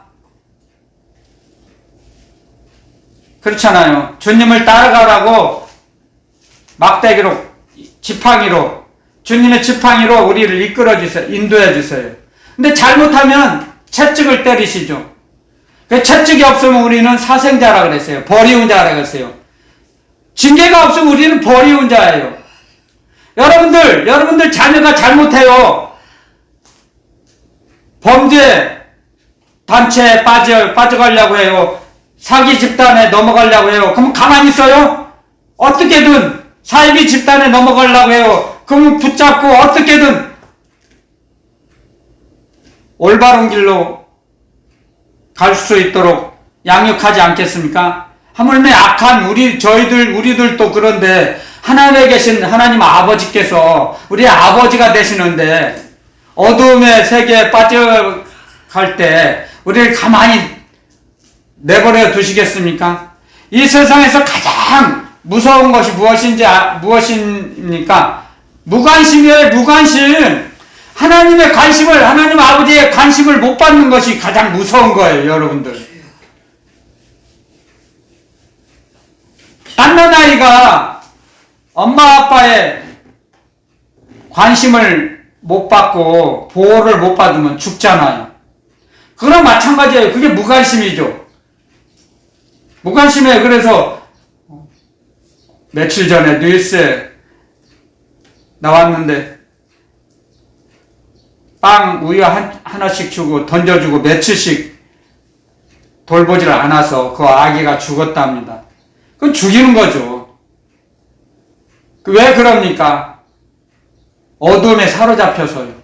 그렇잖아요. 주님을 따라가라고 막대기로, 지팡이로, 주님의 지팡이로 우리를 이끌어 주세요. 인도해 주세요. 근데 잘못하면 채찍을 때리시죠. 그 채찍이 없으면 우리는 사생자라 그랬어요. 버리운 자라 그랬어요. 징계가 없으면 우리는 버리운 자예요. 여러분들 자녀가 잘못해요. 범죄 단체에 빠져가려고 해요. 사기 집단에 넘어가려고 해요. 그럼 가만히 있어요? 어떻게든 사이비 집단에 넘어가려고 해요. 그럼 붙잡고 어떻게든 올바른 길로 갈 수 있도록 양육하지 않겠습니까? 하물며 악한 우리들도 그런데 하나님에 계신 하나님 아버지께서 우리 아버지가 되시는데 어두움의 세계에 갈 때 우리를 가만히 내버려 두시겠습니까? 이 세상에서 가장 무서운 것이 무엇입니까? 무관심이에요, 무관심. 하나님의 관심을, 하나님 아버지의 관심을 못 받는 것이 가장 무서운 거예요, 여러분들. 딴난 아이가 엄마 아빠의 관심을 못 받고 보호를 못 받으면 죽잖아요. 그거랑 마찬가지예요. 그게 무관심이죠. 무관심이에요. 그래서 며칠 전에 뉴스에 나왔는데 빵, 우유 하나씩 주고 던져주고 며칠씩 돌보질 않아서 그 아기가 죽었답니다. 그건 죽이는 거죠. 왜 그럽니까? 어둠에 사로잡혀서요.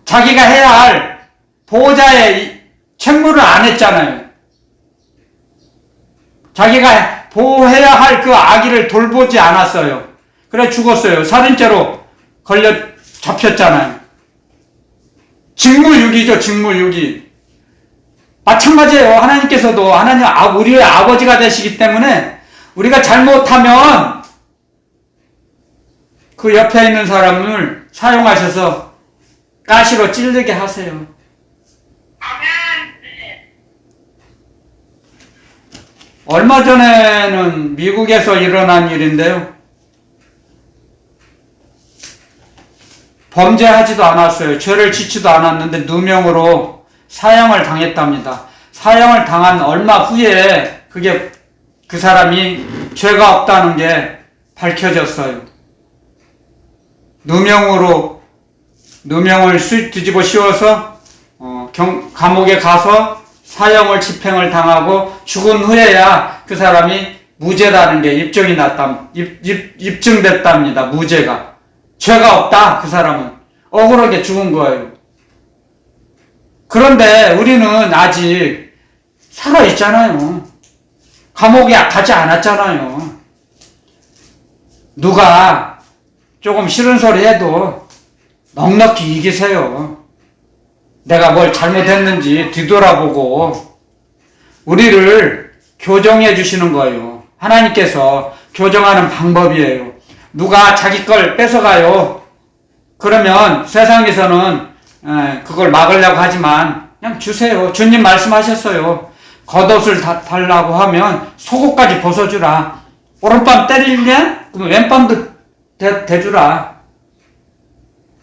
자기가 해야 할 보호자의 책무를 안 했잖아요. 자기가 보호해야 할 그 아기를 돌보지 않았어요. 그래 죽었어요. 살인죄로 걸려 잡혔잖아요. 직무유기죠, 직무유기. 마찬가지예요. 하나님께서도 우리의 아버지가 되시기 때문에 우리가 잘못하면 그 옆에 있는 사람을 사용하셔서 가시로 찌르게 하세요. 아멘. 얼마 전에는 미국에서 일어난 일인데요. 범죄하지도 않았어요. 죄를 짓지도 않았는데 누명으로 사형을 당했답니다. 사형을 당한 얼마 후에 그 사람이 죄가 없다는 게 밝혀졌어요. 누명을 뒤집어 씌워서 감옥에 가서 사형을 집행을 당하고 죽은 후에야 그 사람이 무죄라는 게 입증됐답니다. 무죄가. 죄가 없다. 그 사람은. 억울하게 죽은 거예요. 그런데 우리는 아직 살아있잖아요. 감옥에 가지 않았잖아요. 누가 조금 싫은 소리 해도 넉넉히 이기세요. 내가 뭘 잘못했는지 뒤돌아보고 우리를 교정해 주시는 거예요. 하나님께서 교정하는 방법이에요. 누가 자기 걸 뺏어가요. 그러면 세상에서는 그걸 막으려고 하지만 그냥 주세요. 주님 말씀하셨어요. 겉옷을 달라고 하면 속옷까지 벗어주라. 오른밤 때리면 그럼 왼밤도 대주라.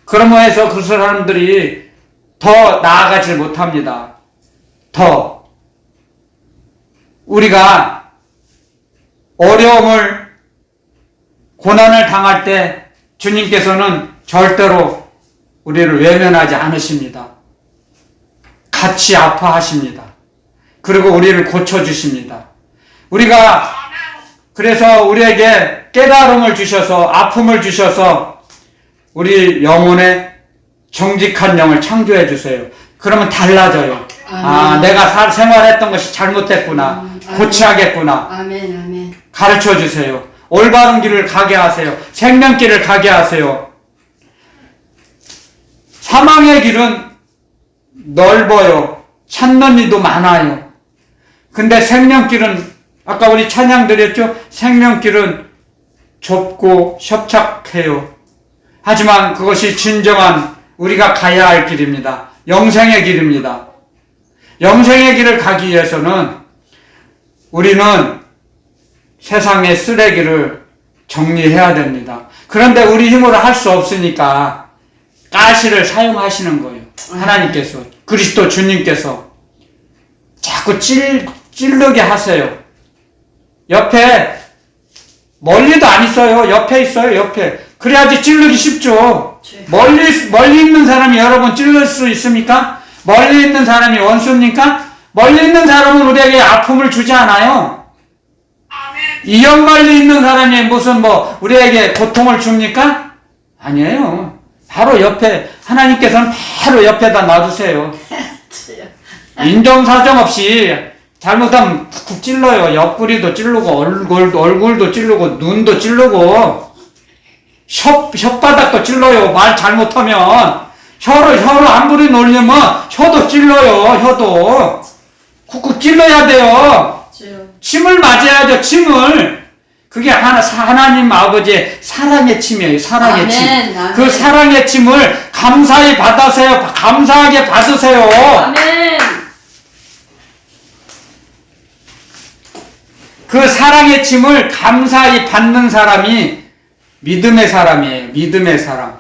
그러므로 해서 그 사람들이 더 나아가질 못합니다. 더 우리가 어려움을 고난을 당할 때 주님께서는 절대로 우리를 외면하지 않으십니다. 같이 아파하십니다. 그리고 우리를 고쳐주십니다. 우리가 그래서 우리에게 깨달음을 주셔서 아픔을 주셔서 우리 영혼에 정직한 영을 창조해 주세요. 그러면 달라져요. 아, 내가 생활했던 것이 잘못됐구나. 고쳐야겠구나. 아멘, 아멘. 가르쳐 주세요. 올바른 길을 가게 하세요. 생명길을 가게 하세요. 사망의 길은 넓어요. 찾는 이도 많아요. 근데 생명길은 아까 우리 찬양 드렸죠? 생명길은 좁고 협착해요. 하지만 그것이 진정한 우리가 가야 할 길입니다. 영생의 길입니다. 영생의 길을 가기 위해서는 우리는 세상의 쓰레기를 정리해야 됩니다. 그런데 우리 힘으로 할 수 없으니까 가시를 사용하시는 거예요. 하나님께서, 그리스도 주님께서 자꾸 찌르게 하세요. 옆에 멀리도 안 있어요. 옆에 있어요. 옆에. 그래야지 찌르기 쉽죠. 멀리 있는 사람이 여러분 찌를 수 있습니까? 멀리 있는 사람이 원수입니까? 멀리 있는 사람은 우리에게 아픔을 주지 않아요. 이역 멀리 있는 사람이 무슨 우리에게 고통을 줍니까? 아니에요. 바로 옆에, 하나님께서는 바로 옆에다 놔두세요. 인정사정 없이 잘못하면 쿡쿡 찔러요. 옆구리도 찌르고 얼굴도 찌르고 눈도 찌르고 혓바닥도 찔러요. 말 잘못하면 혀로 함부로 놀리면 혀도 찔러요. 혀도 쿡쿡 찔러야 돼요. 주여. 침을 맞아야죠. 침을. 그게 하나님 아버지의 사랑의 침이에요. 사랑의 아멘, 침. 아멘. 그 사랑의 침을 감사히 받으세요. 감사하게 받으세요. 아멘. 그 사랑의 침을 감사히 받는 사람이 믿음의 사람이에요. 믿음의 사람.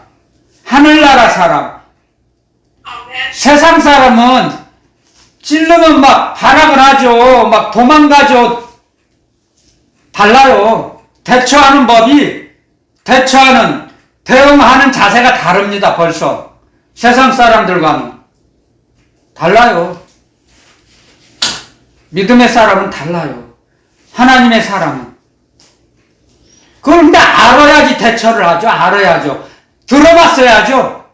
하늘나라 사람. 아멘. 세상 사람은 찔르면 막 발악을 하죠. 막 도망가죠. 달라요. 대처하는 법이, 대응하는 자세가 다릅니다. 벌써. 세상 사람들과는. 달라요. 믿음의 사람은 달라요. 하나님의 사람은. 그걸 근데 알아야지 대처를 하죠. 알아야죠. 들어봤어야죠.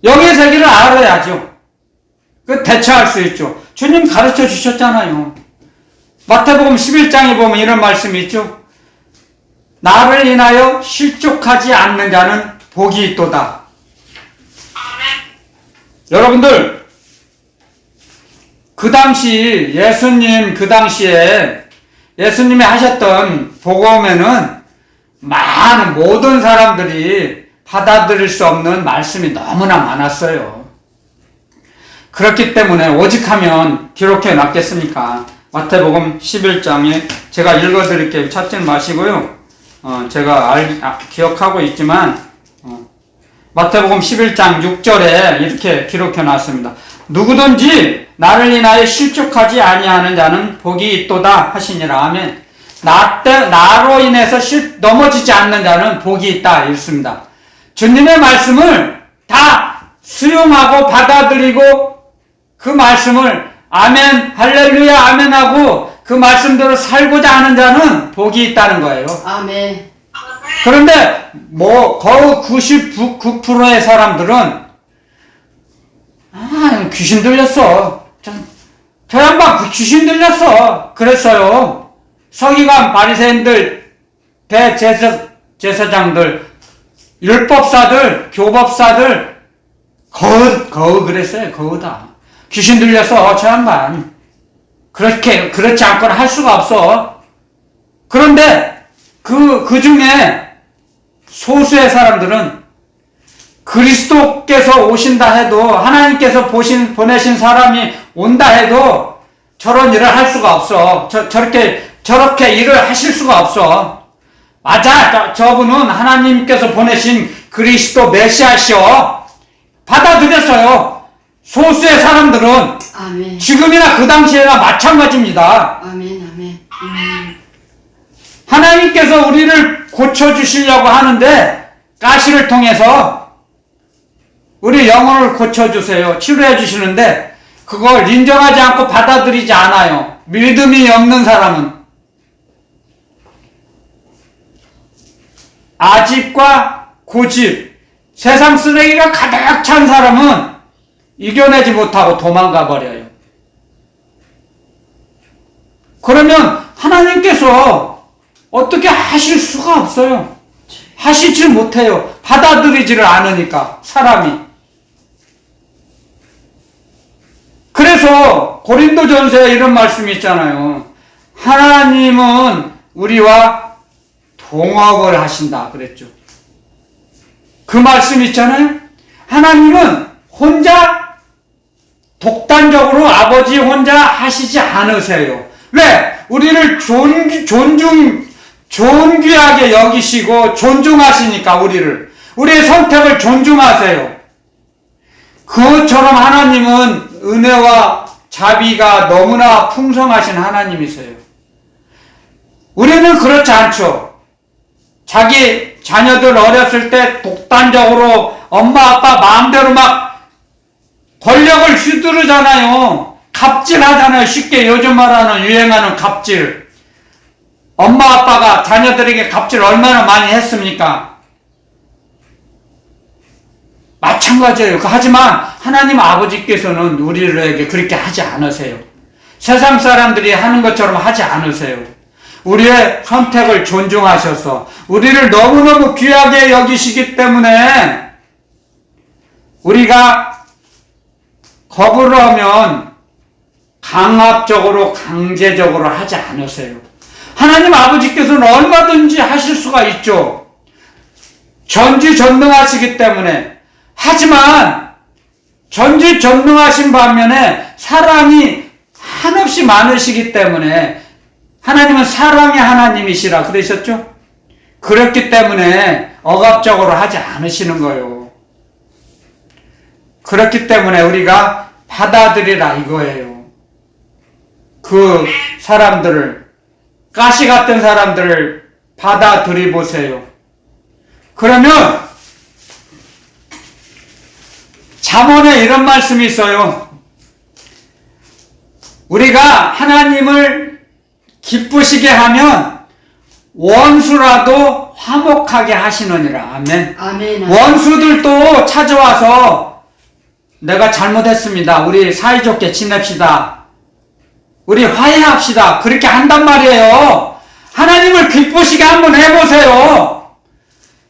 영의 세계를 알아야죠. 그 대처할 수 있죠. 주님 가르쳐 주셨잖아요. 마태복음 11장에 보면 이런 말씀이 있죠. 나를 인하여 실족하지 않는 자는 복이 있도다. 아멘. 여러분들, 그 당시에 예수님이 하셨던 복음에는 많은 모든 사람들이 받아들일 수 없는 말씀이 너무나 많았어요. 그렇기 때문에 오직하면 기록해 놨겠습니까? 마태복음 11장에 제가 읽어드릴게요. 찾지 마시고요. 제가 기억하고 있지만 마태복음 11장 6절에 이렇게 기록해 놨습니다. 누구든지 나를 인하여 실족하지 아니하는 자는 복이 있도다 하시니라. 아멘. 나로 인해서 넘어지지 않는 자는 복이 있다 이렇습니다. 주님의 말씀을 다 수용하고 받아들이고 그 말씀을 아멘, 할렐루야, 아멘 하고 그 말씀대로 살고자 하는 자는 복이 있다는 거예요. 아멘. 그런데 거의 99%의 사람들은 귀신 들렸어. 저 양반 귀신 들렸어. 그랬어요. 서기관, 바리새인들, 대제사장들, 율법사들, 교법사들 거의 그랬어요. 거의 다. 귀신 들려서 저 양반 그렇지 않고는 할 수가 없어. 그런데 그 중에 소수의 사람들은 그리스도께서 오신다 해도 하나님께서 보내신 사람이 온다 해도 저런 일을 할 수가 없어. 저렇게 일을 하실 수가 없어. 맞아. 저분은 하나님께서 보내신 그리스도 메시아시오. 받아들였어요. 소수의 사람들은 아멘. 지금이나 그 당시에나 마찬가지입니다. 아멘. 아멘. 하나님께서 우리를 고쳐주시려고 하는데 가시를 통해서 우리 영혼을 고쳐주세요. 치료해 주시는데 그걸 인정하지 않고 받아들이지 않아요. 믿음이 없는 사람은. 아집과 고집, 세상 쓰레기가 가득 찬 사람은 이겨내지 못하고 도망가 버려요. 그러면 하나님께서 어떻게 하실 수가 없어요. 하시질 못해요. 받아들이지를 않으니까 사람이. 그래서 고린도전서에 이런 말씀이 있잖아요. 하나님은 우리와 동업을 하신다 그랬죠. 그 말씀 있잖아요. 하나님은 혼자 독단적으로 아버지 혼자 하시지 않으세요. 왜? 우리를 존귀하게 여기시고 존중하시니까 우리의 선택을 존중하세요. 그것처럼 하나님은 은혜와 자비가 너무나 풍성하신 하나님이세요. 우리는 그렇지 않죠. 자기 자녀들 어렸을 때 독단적으로 엄마 아빠 마음대로 막 권력을 휘두르잖아요. 갑질하잖아요. 쉽게 요즘 말하는 유행하는 갑질. 엄마 아빠가 자녀들에게 갑질 얼마나 많이 했습니까? 마찬가지예요. 하지만 하나님 아버지께서는 우리에게 그렇게 하지 않으세요. 세상 사람들이 하는 것처럼 하지 않으세요. 우리의 선택을 존중하셔서 우리를 너무너무 귀하게 여기시기 때문에 우리가 거부를 하면 강압적으로 강제적으로 하지 않으세요. 하나님 아버지께서는 얼마든지 하실 수가 있죠. 전지전능하시기 때문에. 하지만 전지전능하신 반면에 사랑이 한없이 많으시기 때문에 하나님은 사랑의 하나님이시라 그러셨죠? 그렇기 때문에 억압적으로 하지 않으시는 거예요. 그렇기 때문에 우리가 받아들이라 이거예요. 그 사람들을, 가시 같은 사람들을 받아들이 보세요. 그러면 잠언에 이런 말씀이 있어요. 우리가 하나님을 기쁘시게 하면 원수라도 화목하게 하시느니라. 아멘. 아멘. 원수들도 찾아와서 내가 잘못했습니다. 우리 사이좋게 지냅시다. 우리 화해합시다. 그렇게 한단 말이에요. 하나님을 기쁘시게 한번 해보세요.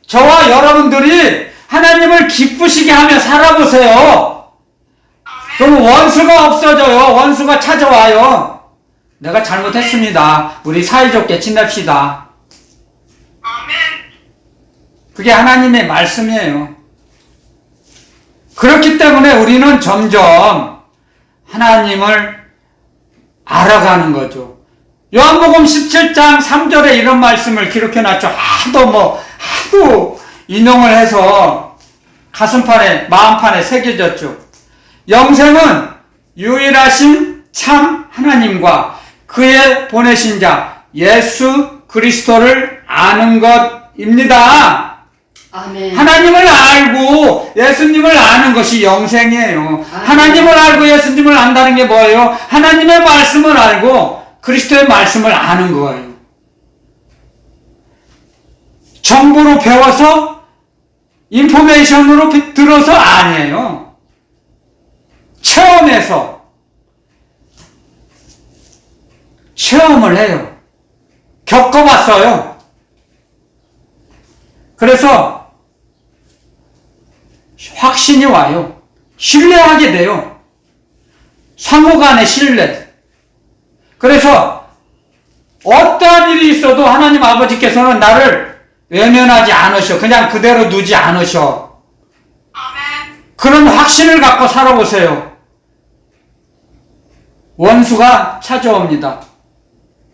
저와 여러분들이 하나님을 기쁘시게 하며 살아보세요. 그럼 원수가 없어져요. 원수가 찾아와요. 내가 잘못했습니다. 우리 사이좋게 지냅시다. 아멘. 그게 하나님의 말씀이에요. 그렇기 때문에 우리는 점점 하나님을 알아가는 거죠. 요한복음 17장 3절에 이런 말씀을 기록해놨죠. 하도 인용을 해서 가슴판에, 마음판에 새겨졌죠. 영생은 유일하신 참 하나님과 그의 보내신 자 예수 그리스도를 아는 것입니다. 아멘. 하나님을 알고 예수님을 아는 것이 영생이에요. 아멘. 하나님을 알고 예수님을 안다는 게 뭐예요? 하나님의 말씀을 알고 그리스도의 말씀을 아는 거예요. 정보로 배워서 인포메이션으로 들어서 아니에요. 체험을 해요. 겪어봤어요. 그래서 확신이 와요. 신뢰하게 돼요. 상호간의 신뢰. 그래서 어떠한 일이 있어도 하나님 아버지께서는 나를 외면하지 않으셔. 그냥 그대로 두지 않으셔. 아멘. 그런 확신을 갖고 살아보세요. 원수가 찾아옵니다.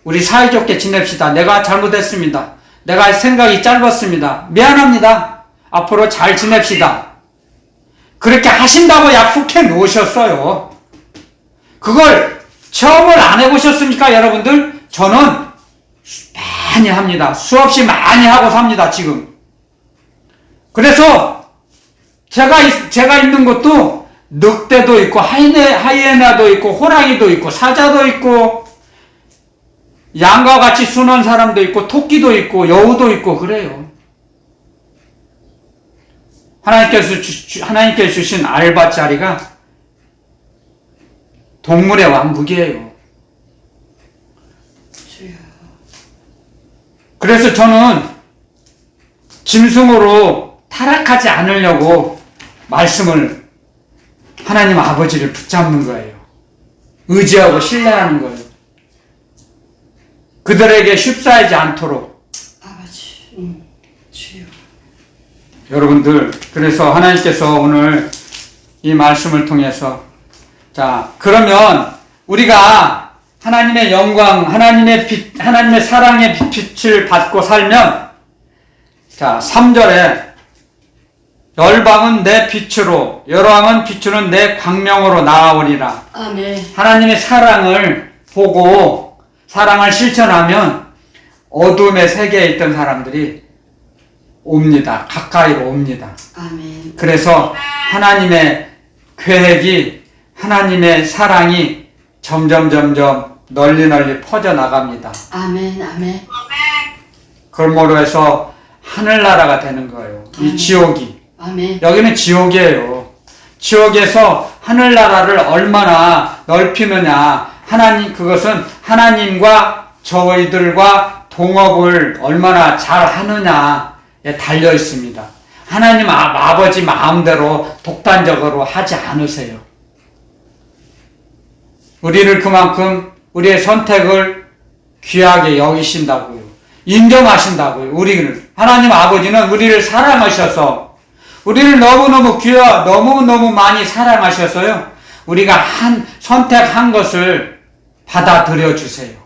우리 사이좋게 지냅시다. 내가 잘못했습니다. 내가 생각이 짧았습니다. 미안합니다. 앞으로 잘 지냅시다. 그렇게 하신다고 약속해 놓으셨어요. 그걸 체험을 안 해보셨습니까, 여러분들? 저는 많이 합니다. 수없이 많이 하고 삽니다, 지금. 그래서 제가 있는 것도 늑대도 있고 하이에나도 있고 호랑이도 있고 사자도 있고 양과 같이 순한 사람도 있고 토끼도 있고 여우도 있고 그래요. 하나님께서 주신 알바자리가 동물의 왕국이에요. 그래서 저는 짐승으로 타락하지 않으려고 말씀을 하나님 아버지를 붙잡는 거예요. 의지하고 신뢰하는 거예요. 그들에게 휩싸이지 않도록. 아버지, 주여. 여러분들, 그래서 하나님께서 오늘 이 말씀을 통해서 자, 그러면 우리가 하나님의 영광, 하나님의 빛, 하나님의 사랑의 빛을 받고 살면 자, 3절에 열방은 내 빛으로 열왕은 비추는 내 광명으로 나아오리라. 아멘. 하나님의 사랑을 보고 사랑을 실천하면 어둠의 세계에 있던 사람들이 옵니다. 가까이로 옵니다. 아멘. 그래서 하나님의 계획이 하나님의 사랑이 점점 널리 퍼져나갑니다. 아멘. 아멘. 아멘. 그러므로 해서 하늘나라가 되는 거예요. 이 지옥이. 아멘. 여기는 지옥이에요. 지옥에서 하늘나라를 얼마나 넓히느냐. 그것은 하나님과 저희들과 동업을 얼마나 잘 하느냐에 달려 있습니다. 하나님 아버지 마음대로 독단적으로 하지 않으세요. 우리를 그만큼 우리의 선택을 귀하게 여기신다고요. 인정하신다고요. 우리를. 하나님 아버지는 우리를 사랑하셔서 우리를 너무너무 너무너무 많이 사랑하셔서요. 우리가 선택한 것을 받아들여 주세요.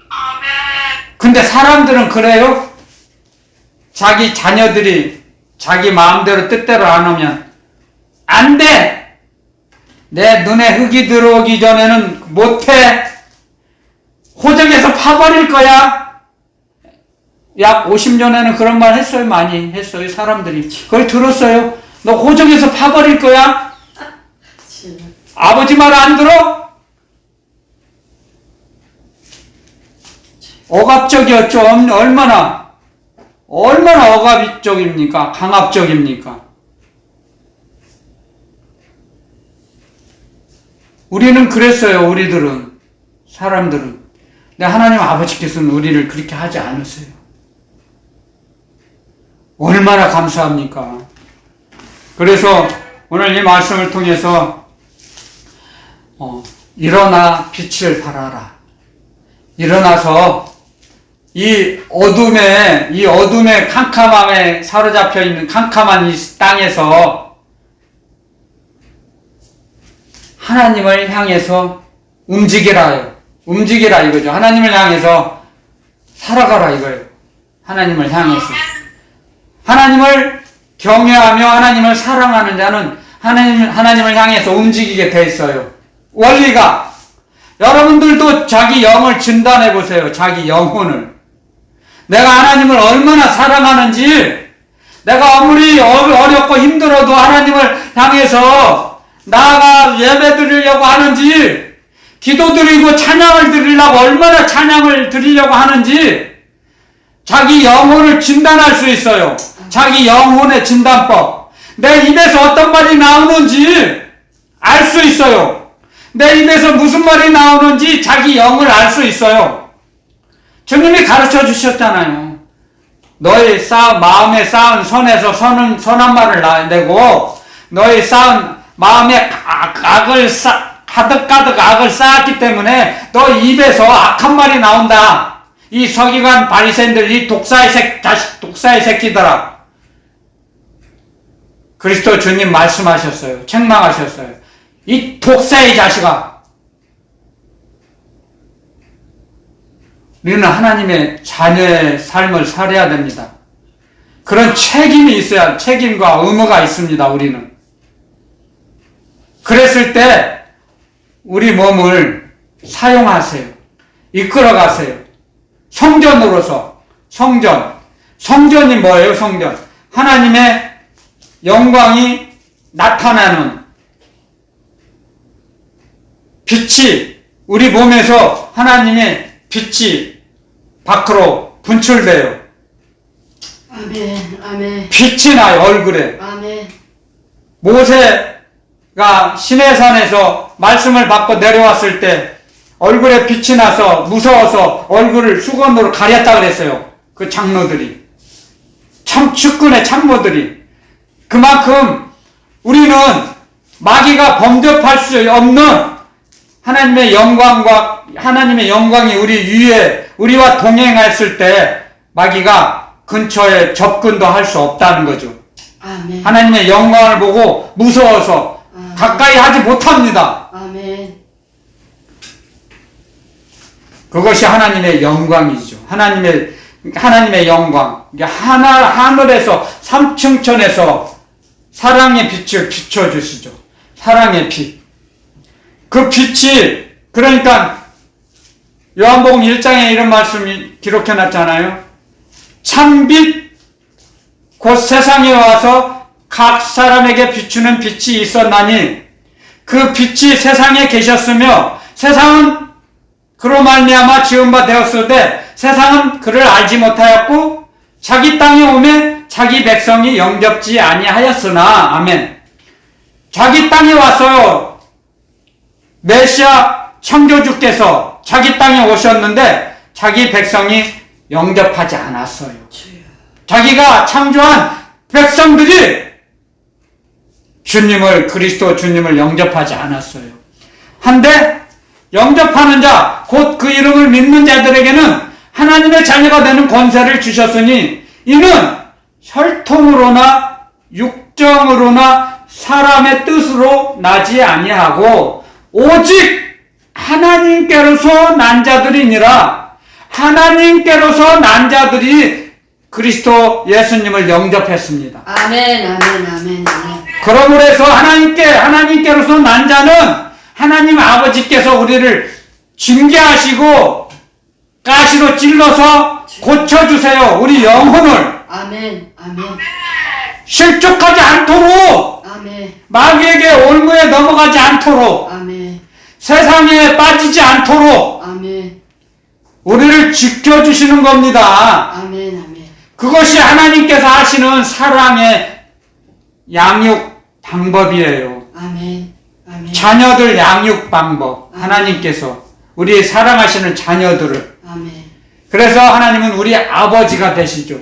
아멘. 근데 사람들은 그래요? 자기 자녀들이 자기 마음대로 뜻대로 안 오면 안 돼! 내 눈에 흙이 들어오기 전에는 못해! 호적에서 파버릴 거야! 약 50년에는 그런 말 했어요. 많이 했어요. 사람들이. 그걸 들었어요. 너 호적에서 파버릴 거야? 아버지 말 안 들어? 억압적이었죠. 얼마나 억압적입니까? 강압적입니까? 우리는 그랬어요. 우리들은. 사람들은. 근데 하나님 아버지께서는 우리를 그렇게 하지 않으세요. 얼마나 감사합니까? 그래서 오늘 이 말씀을 통해서 일어나 빛을 발하라. 일어나서 이 어둠의 캄캄함에 사로잡혀 있는 캄캄한 이 땅에서 하나님을 향해서 움직이라 이거죠. 하나님을 향해서 살아가라 이거예요. 하나님을 향해서. 하나님을 경외하며 하나님을 사랑하는 자는 하나님을 향해서 움직이게 돼 있어요. 원리가. 여러분들도 자기 영을 진단해 보세요. 자기 영혼을. 내가 하나님을 얼마나 사랑하는지, 내가 아무리 어렵고 힘들어도 하나님을 향해서 나아가 예배 드리려고 하는지, 기도 드리고 찬양을 드리려고 얼마나 찬양을 드리려고 하는지, 자기 영혼을 진단할 수 있어요. 자기 영혼의 진단법. 내 입에서 어떤 말이 나오는지 알 수 있어요. 내 입에서 무슨 말이 나오는지 자기 영을 알 수 있어요. 주님이 가르쳐 주셨잖아요. 너희 마음에 쌓은 선에서 선한 말을 내고, 너희 쌓은 마음에 가득 악을 쌓았기 때문에 너 입에서 악한 말이 나온다. 이 서기관 바리새인들, 이 독사의 새끼들아. 그리스도 주님 말씀하셨어요. 책망하셨어요. 이 독사의 자식아. 우리는 하나님의 자녀의 삶을 살아야 됩니다. 그런 책임이 있어야, 책임과 의무가 있습니다. 우리는. 그랬을 때 우리 몸을 사용하세요. 이끌어가세요. 성전으로서. 성전이 뭐예요? 성전. 하나님의 영광이 나타나는 빛이, 우리 몸에서 하나님의 빛이 밖으로 분출돼요. 아멘. 아멘. 빛이 나요. 얼굴에. 아멘. 모세가 시내산에서 말씀을 받고 내려왔을 때 얼굴에 빛이 나서 무서워서 얼굴을 수건으로 가렸다 그랬어요. 그 장로들이. 측근의 참모들이. 그만큼 우리는 마귀가 범접할 수 없는 하나님의 영광이 우리 위에, 우리와 동행했을 때 마귀가 근처에 접근도 할 수 없다는 거죠. 아멘. 하나님의 영광을 보고 무서워서 가까이 하지 못합니다. 아멘. 그것이 하나님의 영광이죠. 하나님의 영광. 하늘에서, 삼층천에서 사랑의 빛을 비춰주시죠. 사랑의 빛. 그 빛이, 그러니까 요한복음 1장에 이런 말씀이 기록해놨잖아요. 참빛, 곧 세상에 와서 각 사람에게 비추는 빛이 있었나니 그 빛이 세상에 계셨으며 세상은 그로 말미암아 지은 바 되었으되 세상은 그를 알지 못하였고 자기 땅에 오매 자기 백성이 영접지 아니하였으나. 아멘. 자기 땅에 왔어요. 메시아 창조주께서 자기 땅에 오셨는데 자기 백성이 영접하지 않았어요. 자기가 창조한 백성들이 그리스도 주님을 영접하지 않았어요. 한데 영접하는 자, 곧 그 이름을 믿는 자들에게는 하나님의 자녀가 되는 권세를 주셨으니 이는 혈통으로나 육정으로나 사람의 뜻으로 나지 아니하고 오직 하나님께로서 난 자들이니라. 하나님께로서 난 자들이 그리스도 예수님을 영접했습니다. 아멘, 아멘, 아멘, 아멘. 그러므로 해서 하나님께로서 난 자는 하나님 아버지께서 우리를 징계하시고 가시로 찔러서 고쳐주세요. 우리 영혼을 아멘, 아멘, 실족하지 않도록, 아멘, 마귀에게 올무에 넘어가지 않도록, 아멘, 세상에 빠지지 않도록 아멘, 우리를 지켜주시는 겁니다. 아멘, 아멘. 그것이 하나님께서 하시는 사랑의 양육 방법이에요. 아멘, 아멘, 자녀들 양육 방법. 하나님께서 우리 사랑하시는 자녀들을. 아멘. 그래서 하나님은 우리 아버지가 되시죠.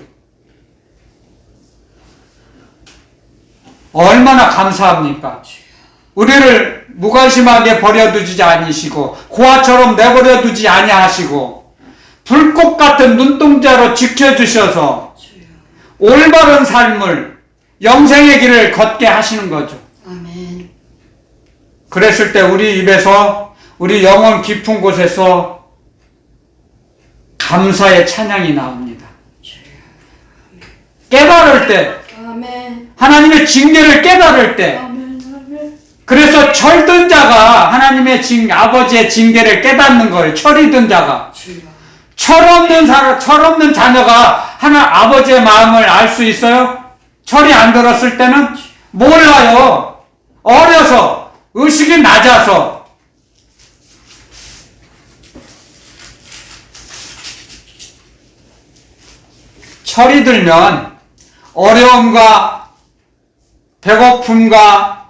얼마나 감사합니까? 우리를 무관심하게 버려두지 아니시고 고아처럼 내버려 두지 아니하시고 불꽃 같은 눈동자로 지켜주셔서 올바른 삶을 영생의 길을 걷게 하시는 거죠. 아멘. 그랬을 때 우리 입에서 우리 영혼 깊은 곳에서 감사의 찬양이 나옵니다. 깨달을 때, 아멘. 하나님의 징계를 깨달을 때, 아멘, 아멘. 그래서 철든 자가 하나님의 아버지의 징계를 깨닫는 거예요. 철이 든 자가. 주여. 철 없는 자녀가 아버지의 마음을 알 수 있어요? 철이 안 들었을 때는 몰라요. 어려서, 의식이 낮아서. 철이 들면 어려움과 배고픔과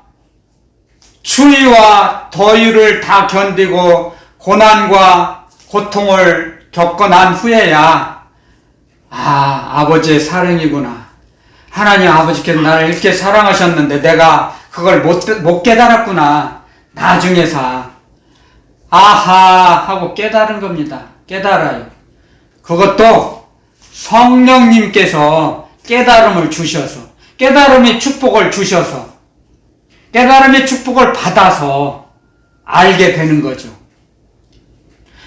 추위와 더위를 다 견디고 고난과 고통을 겪고 난 후에야 아버지의 사랑이구나. 하나님 아버지께서 나를 이렇게 사랑하셨는데 내가 그걸 못 깨달았구나. 나중에서 아하 하고 깨달은 겁니다. 깨달아요. 그것도 성령님께서 깨달음을 주셔서, 깨달음의 축복을 주셔서, 깨달음의 축복을 받아서 알게 되는 거죠.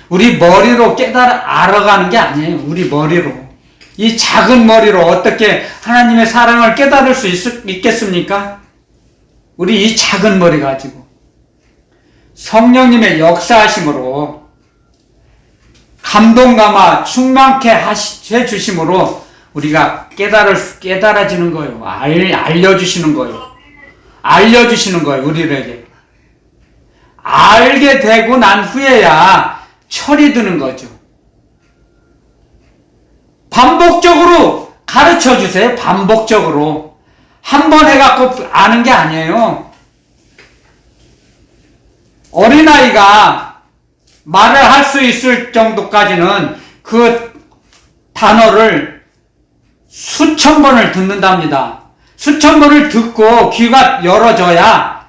우리 머리로 알아가는 게 아니에요. 우리 머리로. 이 작은 머리로 어떻게 하나님의 사랑을 깨달을 수 있겠습니까? 우리 이 작은 머리 가지고. 성령님의 역사하심으로 감동감아 충만케 해주심으로 우리가 깨달아지는 거예요. 알려주시는 거예요. 알려주시는 거예요. 우리에게. 알게 되고 난 후에야 철이 드는 거죠. 반복적으로 가르쳐 주세요. 반복적으로. 한 번 해갖고 아는 게 아니에요. 어린아이가 말을 할 수 있을 정도까지는 그 단어를 수천 번을 듣는답니다. 수천 번을 듣고 귀가 열어져야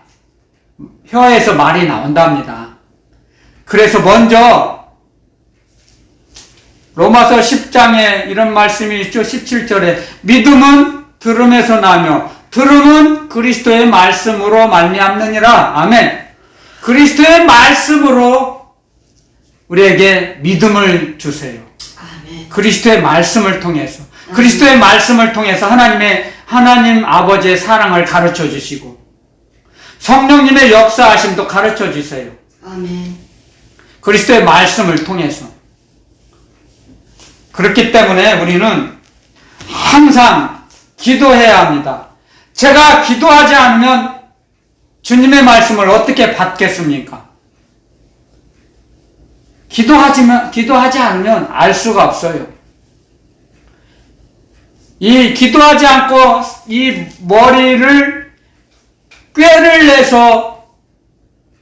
혀에서 말이 나온답니다. 그래서 먼저 로마서 10장에 이런 말씀이 있죠. 17절에 믿음은 들음에서 나며 들음은 그리스도의 말씀으로 말미암느니라. 아멘. 그리스도의 말씀으로 우리에게 믿음을 주세요. 아멘. 그리스도의 말씀을 통해서. 그리스도의 말씀을 통해서 하나님 아버지의 사랑을 가르쳐 주시고 성령님의 역사하심도 가르쳐 주세요. 아멘. 그리스도의 말씀을 통해서. 그렇기 때문에 우리는 항상 기도해야 합니다. 제가 기도하지 않으면 주님의 말씀을 어떻게 받겠습니까? 기도하지 않으면 알 수가 없어요. 이 기도하지 않고 이 머리를 꾀를 내서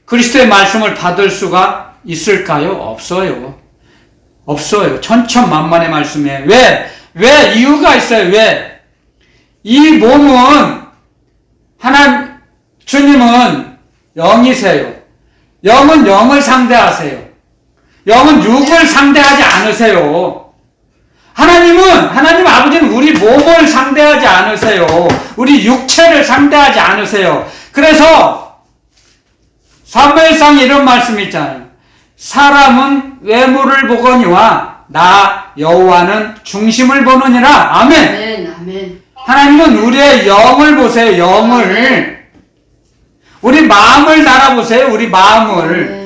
그리스도의 말씀을 받을 수가 있을까요? 없어요. 없어요. 천천만만의 말씀이에요. 왜? 이유가 있어요. 왜? 이 몸은 주님은 영이세요. 영은 영을 상대하세요. 영은 육을 상대하지 않으세요. 하나님 아버지는 우리 몸을 상대하지 않으세요. 우리 육체를 상대하지 않으세요. 그래서 사무엘상에 이런 말씀이 있잖아요. 사람은 외모를 보거니와 나 여호와는 중심을 보느니라. 아멘. 아멘. 아멘. 하나님은 우리의 영을 보세요. 영을. 우리 마음을 달아보세요. 우리 마음을. 네.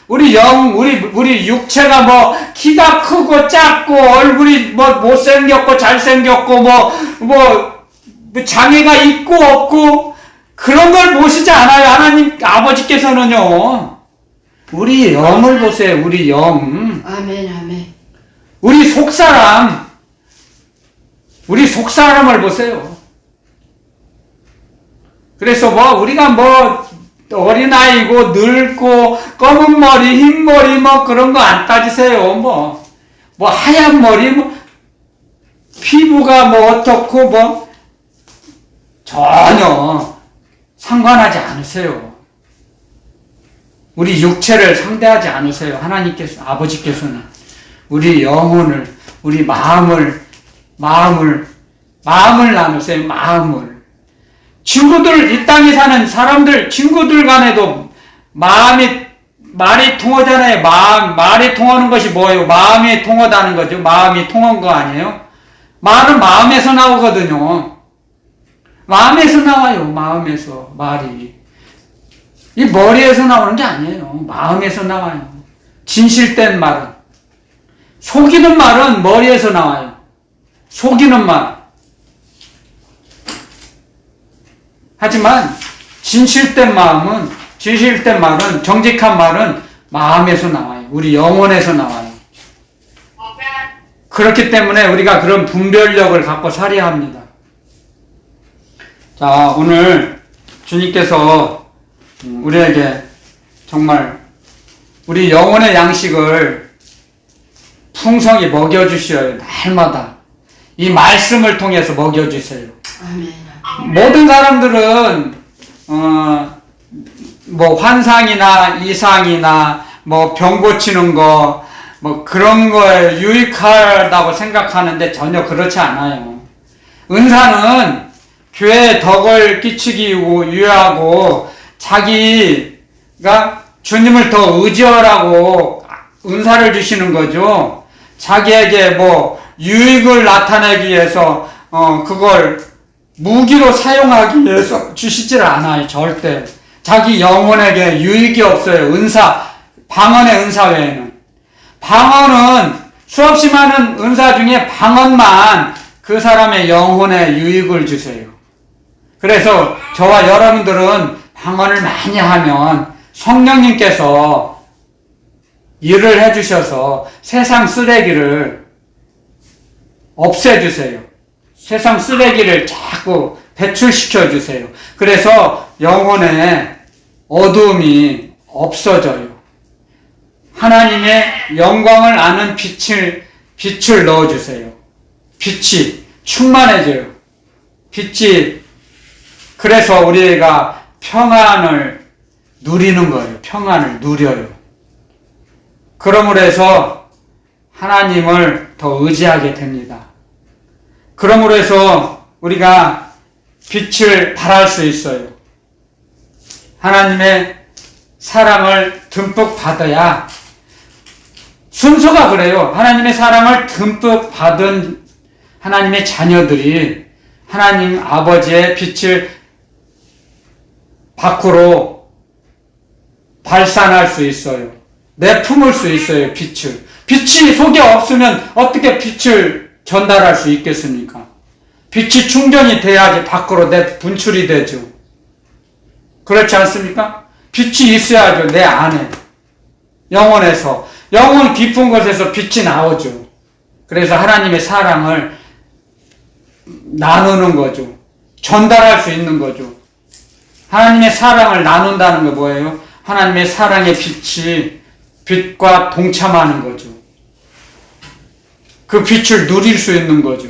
우리 육체가 뭐 키가 크고 작고 얼굴이 뭐 못생겼고 잘생겼고 뭐 장애가 있고 없고 그런 걸 보시지 않아요. 하나님 아버지께서는요. 우리 영을 보세요. 우리 영. 아멘. 아멘. 우리 속사람을 보세요. 그래서 우리가 어린아이고 늙고 검은 머리 흰 머리 그런 거 안 따지세요. 하얀 머리 피부가 어떻고 전혀 상관하지 않으세요. 우리 육체를 상대하지 않으세요. 하나님께서 아버지께서는 우리 영혼을 우리 마음을 나누세요. 마음을. 친구들, 이 땅에 사는 사람들, 친구들 간에도 말이 통하잖아요. 말이 통하는 것이 뭐예요? 마음이 통하다는 거죠. 마음이 통한 거 아니에요? 말은 마음에서 나오거든요. 마음에서 나와요. 마음에서 말이. 이 머리에서 나오는 게 아니에요. 마음에서 나와요. 진실된 말은. 속이는 말은 머리에서 나와요. 속이는 말. 하지만 진실된 말은 정직한 말은 마음에서 나와요. 우리 영혼에서 나와요. 그렇기 때문에 우리가 그런 분별력을 갖고 살아야 합니다. 자, 오늘 주님께서 우리에게 정말 우리 영혼의 양식을 풍성히 먹여주셔요. 날마다. 이 말씀을 통해서 먹여주세요. 아멘. 모든 사람들은 환상이나 이상이나 병 고치는 거 그런 거에 유익하다고 생각하는데 전혀 그렇지 않아요. 은사는 교회에 덕을 끼치기 위하고 자기가 주님을 더 의지하라고 은사를 주시는 거죠. 자기에게 유익을 나타내기 위해서 그걸 무기로 사용하기 위해서 주시질 않아요. 절대. 자기 영혼에게 유익이 없어요. 방언의 은사 외에는. 방언은 수없이 많은 은사 중에 방언만 그 사람의 영혼에 유익을 주세요. 그래서 저와 여러분들은 방언을 많이 하면 성령님께서 일을 해주셔서 세상 쓰레기를 없애주세요. 세상 쓰레기를 자꾸 배출시켜 주세요. 그래서 영혼에 어두움이 없어져요. 하나님의 영광을 아는 빛을 넣어주세요. 빛이 충만해져요. 그래서 우리가 평안을 누리는 거예요. 평안을 누려요. 그러므로 해서 하나님을 더 의지하게 됩니다. 그러므로 해서 우리가 빛을 발할 수 있어요. 하나님의 사랑을 듬뿍 받아야 순서가 그래요. 하나님의 사랑을 듬뿍 받은 하나님의 자녀들이 하나님 아버지의 빛을 밖으로 발산할 수 있어요. 내품을 수 있어요. 빛이 속에 없으면 어떻게 빛을 전달할 수 있겠습니까? 빛이 충전이 돼야지 밖으로 분출이 되죠. 그렇지 않습니까? 빛이 있어야죠. 내 안에. 영혼에서. 영혼 깊은 곳에서 빛이 나오죠. 그래서 하나님의 사랑을 나누는 거죠. 전달할 수 있는 거죠. 하나님의 사랑을 나눈다는 게 뭐예요? 하나님의 사랑의 빛과 동참하는 거죠. 그 빛을 누릴 수 있는 거죠.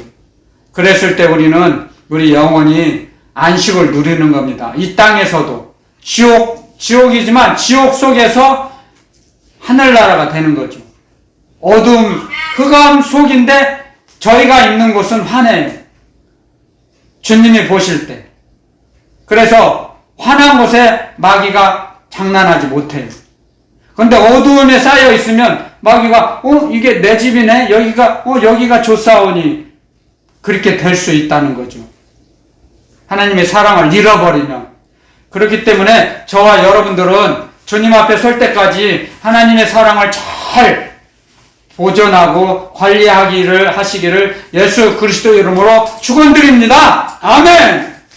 그랬을 때 우리는 우리 영혼이 안식을 누리는 겁니다. 이 땅에서도 지옥이지만 지옥 속에서 하늘나라가 되는 거죠. 어둠, 흑암 속인데 저희가 있는 곳은 환해요. 주님이 보실 때. 그래서 환한 곳에 마귀가 장난하지 못해요. 근데 어두움에 쌓여 있으면 마귀가 이게 내 집이네? 여기가 좋사오니 그렇게 될 수 있다는 거죠. 하나님의 사랑을 잃어버리면. 그렇기 때문에 저와 여러분들은 주님 앞에 설 때까지 하나님의 사랑을 잘 보존하고 관리하기를 하시기를 예수 그리스도 이름으로 축원드립니다. 아멘.